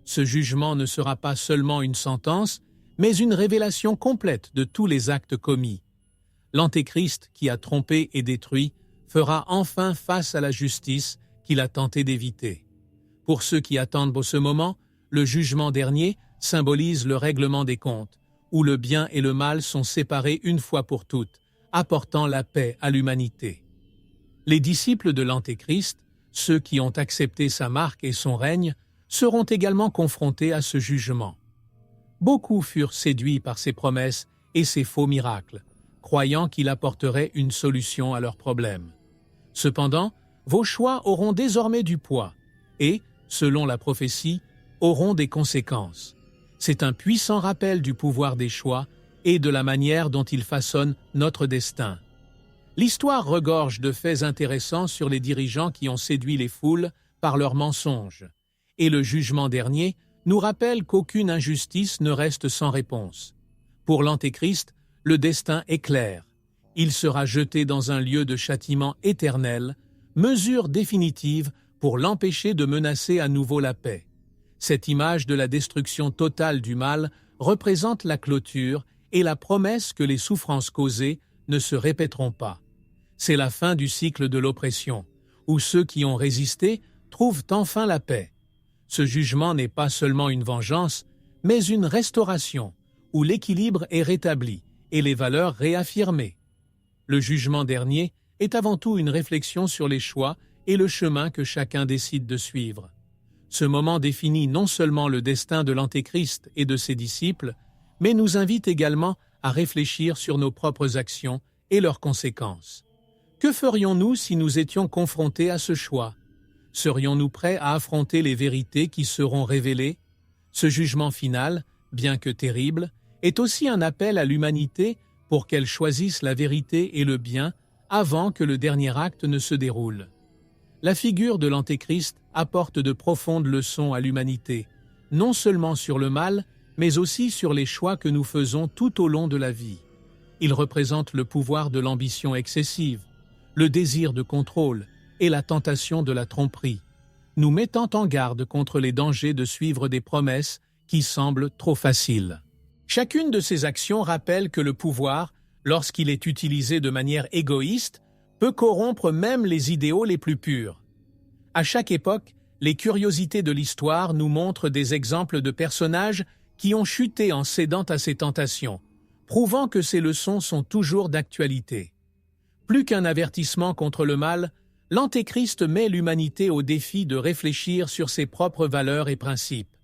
Ce jugement ne sera pas seulement une sentence, mais une révélation complète de tous les actes commis. L'Antéchrist qui a trompé et détruit fera enfin face à la justice qu'il a tenté d'éviter. Pour ceux qui attendent ce moment, le jugement dernier symbolise le règlement des comptes, où le bien et le mal sont séparés une fois pour toutes, apportant la paix à l'humanité. Les disciples de l'Antéchrist, ceux qui ont accepté sa marque et son règne, seront également confrontés à ce jugement. Beaucoup furent séduits par ses promesses et ses faux miracles, croyant qu'il apporterait une solution à leurs problèmes. Cependant, vos choix auront désormais du poids et, selon la prophétie, auront des conséquences. C'est un puissant rappel du pouvoir des choix et de la manière dont ils façonnent notre destin. L'histoire regorge de faits intéressants sur les dirigeants qui ont séduit les foules par leurs mensonges, et le jugement dernier nous rappelle qu'aucune injustice ne reste sans réponse. Pour l'Antéchrist, le destin est clair. Il sera jeté dans un lieu de châtiment éternel, mesure définitive pour l'empêcher de menacer à nouveau la paix. Cette image de la destruction totale du mal représente la clôture et la promesse que les souffrances causées ne se répéteront pas. C'est la fin du cycle de l'oppression, où ceux qui ont résisté trouvent enfin la paix. Ce jugement n'est pas seulement une vengeance, mais une restauration, où l'équilibre est rétabli et les valeurs réaffirmées. Le jugement dernier est avant tout une réflexion sur les choix et le chemin que chacun décide de suivre. Ce moment définit non seulement le destin de l'Antéchrist et de ses disciples, mais nous invite également à réfléchir sur nos propres actions et leurs conséquences. Que ferions-nous si nous étions confrontés à ce choix? Serions-nous prêts à affronter les vérités qui seront révélées? Ce jugement final, bien que terrible, est aussi un appel à l'humanité pour qu'elle choisisse la vérité et le bien avant que le dernier acte ne se déroule. La figure de l'Antéchrist apporte de profondes leçons à l'humanité, non seulement sur le mal, mais aussi sur les choix que nous faisons tout au long de la vie. Il représente le pouvoir de l'ambition excessive, le désir de contrôle et la tentation de la tromperie, nous mettant en garde contre les dangers de suivre des promesses qui semblent trop faciles. Chacune de ces actions rappelle que le pouvoir, lorsqu'il est utilisé de manière égoïste, peut corrompre même les idéaux les plus purs. À chaque époque, les curiosités de l'histoire nous montrent des exemples de personnages qui ont chuté en cédant à ces tentations, prouvant que ces leçons sont toujours d'actualité. Plus qu'un avertissement contre le mal, l'Antéchrist met l'humanité au défi de réfléchir sur ses propres valeurs et principes.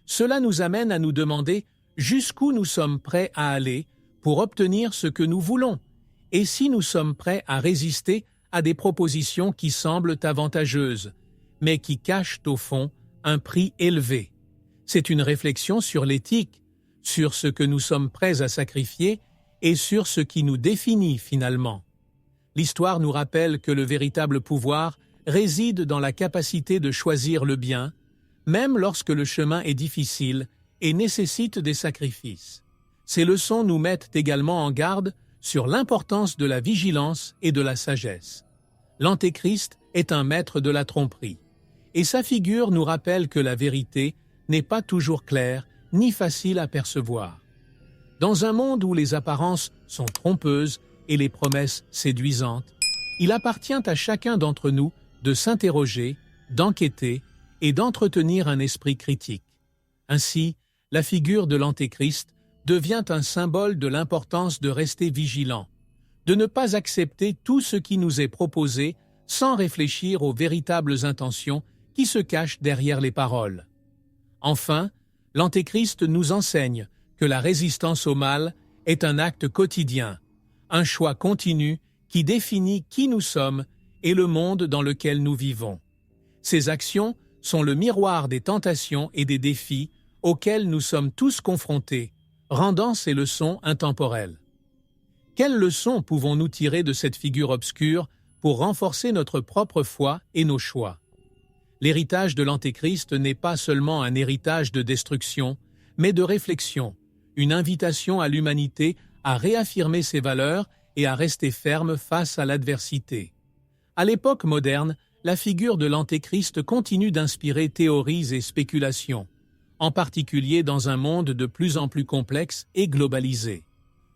Cela nous amène à nous demander jusqu'où nous sommes prêts à aller pour obtenir ce que nous voulons, et si nous sommes prêts à résister à des propositions qui semblent avantageuses, mais qui cachent au fond un prix élevé. C'est une réflexion sur l'éthique, sur ce que nous sommes prêts à sacrifier et sur ce qui nous définit finalement. L'histoire nous rappelle que le véritable pouvoir réside dans la capacité de choisir le bien, même lorsque le chemin est difficile et nécessite des sacrifices. Ces leçons nous mettent également en garde sur l'importance de la vigilance et de la sagesse. L'Antéchrist est un maître de la tromperie, et sa figure nous rappelle que la vérité n'est pas toujours claire ni facile à percevoir. Dans un monde où les apparences sont trompeuses et les promesses séduisantes, il appartient à chacun d'entre nous de s'interroger, d'enquêter et d'entretenir un esprit critique. Ainsi, la figure de l'Antéchrist devient un symbole de l'importance de rester vigilant, de ne pas accepter tout ce qui nous est proposé sans réfléchir aux véritables intentions qui se cachent derrière les paroles. Enfin, l'Antéchrist nous enseigne que la résistance au mal est un acte quotidien, un choix continu qui définit qui nous sommes et le monde dans lequel nous vivons. Ces actions sont le miroir des tentations et des défis auxquels nous sommes tous confrontés, rendant ces leçons intemporelles. Quelles leçons pouvons-nous tirer de cette figure obscure pour renforcer notre propre foi et nos choix? L'héritage de l'Antéchrist n'est pas seulement un héritage de destruction, mais de réflexion, une invitation à l'humanité à réaffirmer ses valeurs et à rester ferme face à l'adversité. À l'époque moderne, la figure de l'Antéchrist continue d'inspirer théories et spéculations, en particulier dans un monde de plus en plus complexe et globalisé.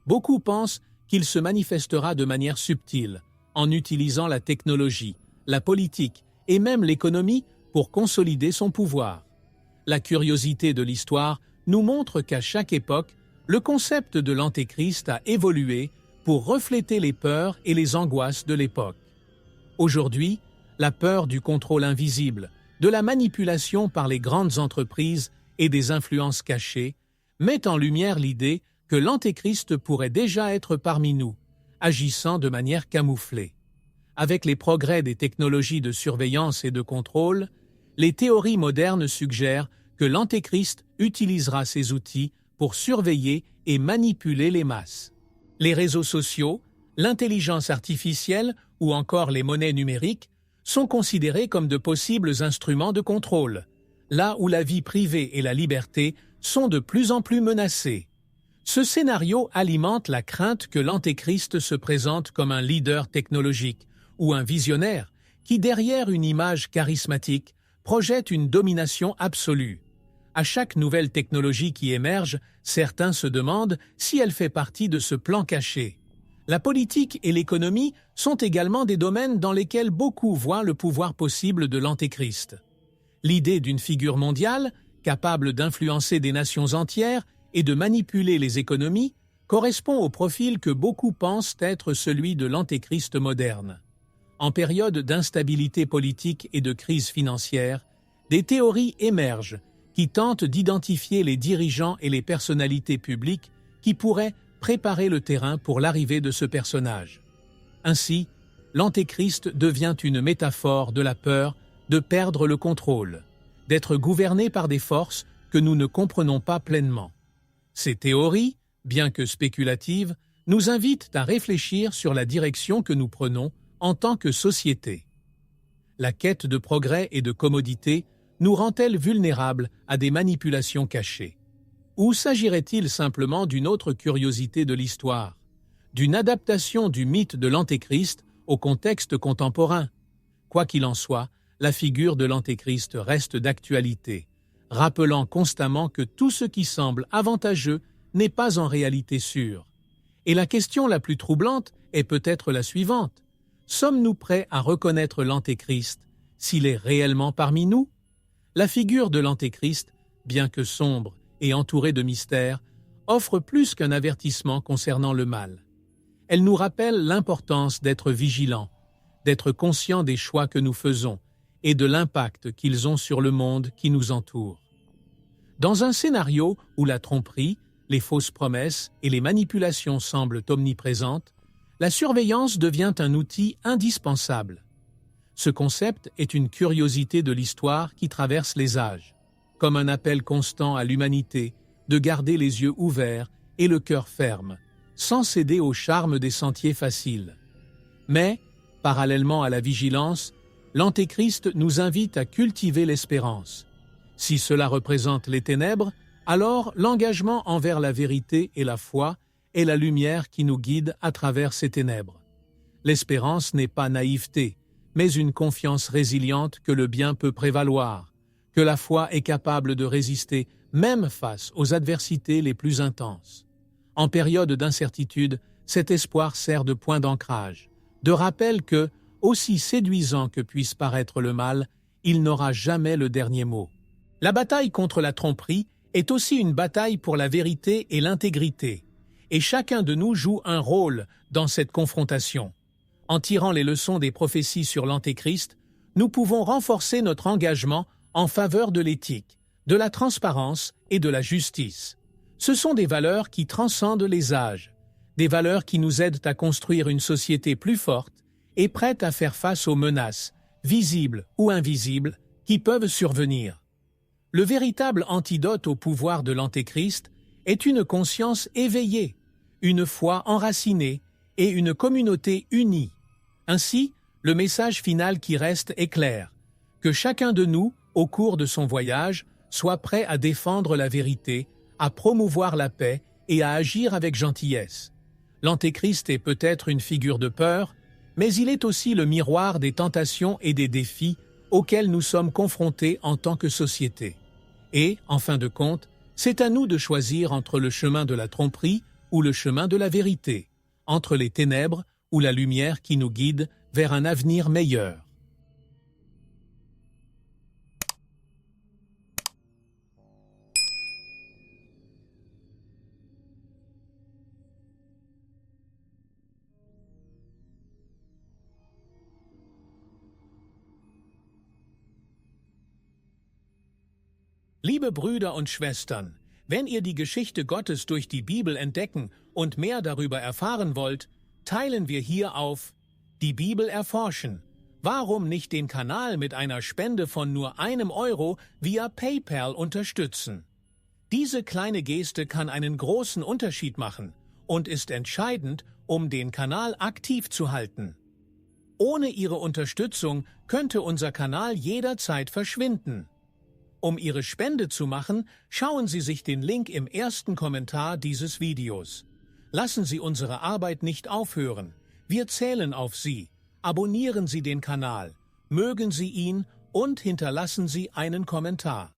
Beaucoup pensent qu'il se manifestera de manière subtile, en utilisant la technologie, la politique et même l'économie pour consolider son pouvoir. La curiosité de l'histoire nous montre qu'à chaque époque, le concept de l'Antéchrist a évolué pour refléter les peurs et les angoisses de l'époque. Aujourd'hui, la peur du contrôle invisible, de la manipulation par les grandes entreprises et des influences cachées met en lumière l'idée que l'Antéchrist pourrait déjà être parmi nous, agissant de manière camouflée. Avec les progrès des technologies de surveillance et de contrôle, les théories modernes suggèrent que l'Antéchrist utilisera ces outils pour surveiller et manipuler les masses. Les réseaux sociaux, l'intelligence artificielle ou encore les monnaies numériques sont considérés comme de possibles instruments de contrôle, là où la vie privée et la liberté sont de plus en plus menacées. Ce scénario alimente la crainte que l'Antéchrist se présente comme un leader technologique ou un visionnaire qui, derrière une image charismatique, projette une domination absolue. À chaque nouvelle technologie qui émerge, certains se demandent si elle fait partie de ce plan caché. La politique et l'économie sont également des domaines dans lesquels beaucoup voient le pouvoir possible de l'Antéchrist. L'idée d'une figure mondiale, capable d'influencer des nations entières et de manipuler les économies, correspond au profil que beaucoup pensent être celui de l'Antéchrist moderne. En période d'instabilité politique et de crise financière, des théories émergent qui tentent d'identifier les dirigeants et les personnalités publiques qui pourraient préparer le terrain pour l'arrivée de ce personnage. Ainsi, l'Antéchrist devient une métaphore de la peur de perdre le contrôle, d'être gouverné par des forces que nous ne comprenons pas pleinement. Ces théories, bien que spéculatives, nous invitent à réfléchir sur la direction que nous prenons en tant que société. La quête de progrès et de commodité nous rend-elle vulnérables à des manipulations cachées? Ou s'agirait-il simplement d'une autre curiosité de l'histoire, d'une adaptation du mythe de l'Antéchrist au contexte contemporain? Quoi qu'il en soit, la figure de l'Antéchrist reste d'actualité, rappelant constamment que tout ce qui semble avantageux n'est pas en réalité sûr. Et la question la plus troublante est peut-être la suivante. Sommes-nous prêts à reconnaître l'Antéchrist s'il est réellement parmi nous? La figure de l'Antéchrist, bien que sombre et entourée de mystères, offre plus qu'un avertissement concernant le mal. Elle nous rappelle l'importance d'être vigilants, d'être conscients des choix que nous faisons et de l'impact qu'ils ont sur le monde qui nous entoure. Dans un scénario où la tromperie, les fausses promesses et les manipulations semblent omniprésentes, la surveillance devient un outil indispensable. Ce concept est une curiosité de l'histoire qui traverse les âges, comme un appel constant à l'humanité de garder les yeux ouverts et le cœur ferme, sans céder au charme des sentiers faciles. Mais, parallèlement à la vigilance, l'Antéchrist nous invite à cultiver l'espérance. Si cela représente les ténèbres, alors l'engagement envers la vérité et la foi est la lumière qui nous guide à travers ces ténèbres. L'espérance n'est pas naïveté, mais une confiance résiliente que le bien peut prévaloir, que la foi est capable de résister même face aux adversités les plus intenses. En période d'incertitude, cet espoir sert de point d'ancrage, de rappel que, aussi séduisant que puisse paraître le mal, il n'aura jamais le dernier mot. La bataille contre la tromperie est aussi une bataille pour la vérité et l'intégrité, et chacun de nous joue un rôle dans cette confrontation. En tirant les leçons des prophéties sur l'Antéchrist, nous pouvons renforcer notre engagement en faveur de l'éthique, de la transparence et de la justice. Ce sont des valeurs qui transcendent les âges, des valeurs qui nous aident à construire une société plus forte et prête à faire face aux menaces, visibles ou invisibles, qui peuvent survenir. Le véritable antidote au pouvoir de l'Antéchrist est une conscience éveillée, une foi enracinée et une communauté unie. Ainsi, le message final qui reste est clair, que chacun de nous, au cours de son voyage, soit prêt à défendre la vérité, à promouvoir la paix et à agir avec gentillesse. L'Antéchrist est peut-être une figure de peur, mais il est aussi le miroir des tentations et des défis auxquels nous sommes confrontés en tant que société. Et, en fin de compte, c'est à nous de choisir entre le chemin de la tromperie ou le chemin de la vérité, entre les ténèbres ou la lumière qui nous guide vers un avenir meilleur. Liebe Brüder und Schwestern, wenn ihr die Geschichte Gottes durch die Bibel entdecken und mehr darüber erfahren wollt, teilen wir hier auf Die Bibel erforschen. Warum nicht den Kanal mit einer Spende von nur €1 via PayPal unterstützen? Diese kleine Geste kann einen großen Unterschied machen und ist entscheidend, um den Kanal aktiv zu halten. Ohne Ihre Unterstützung könnte unser Kanal jederzeit verschwinden. Um Ihre Spende zu machen, schauen Sie sich den Link im ersten Kommentar dieses Videos. Lassen Sie unsere Arbeit nicht aufhören. Wir zählen auf Sie. Abonnieren Sie den Kanal, mögen Sie ihn und hinterlassen Sie einen Kommentar.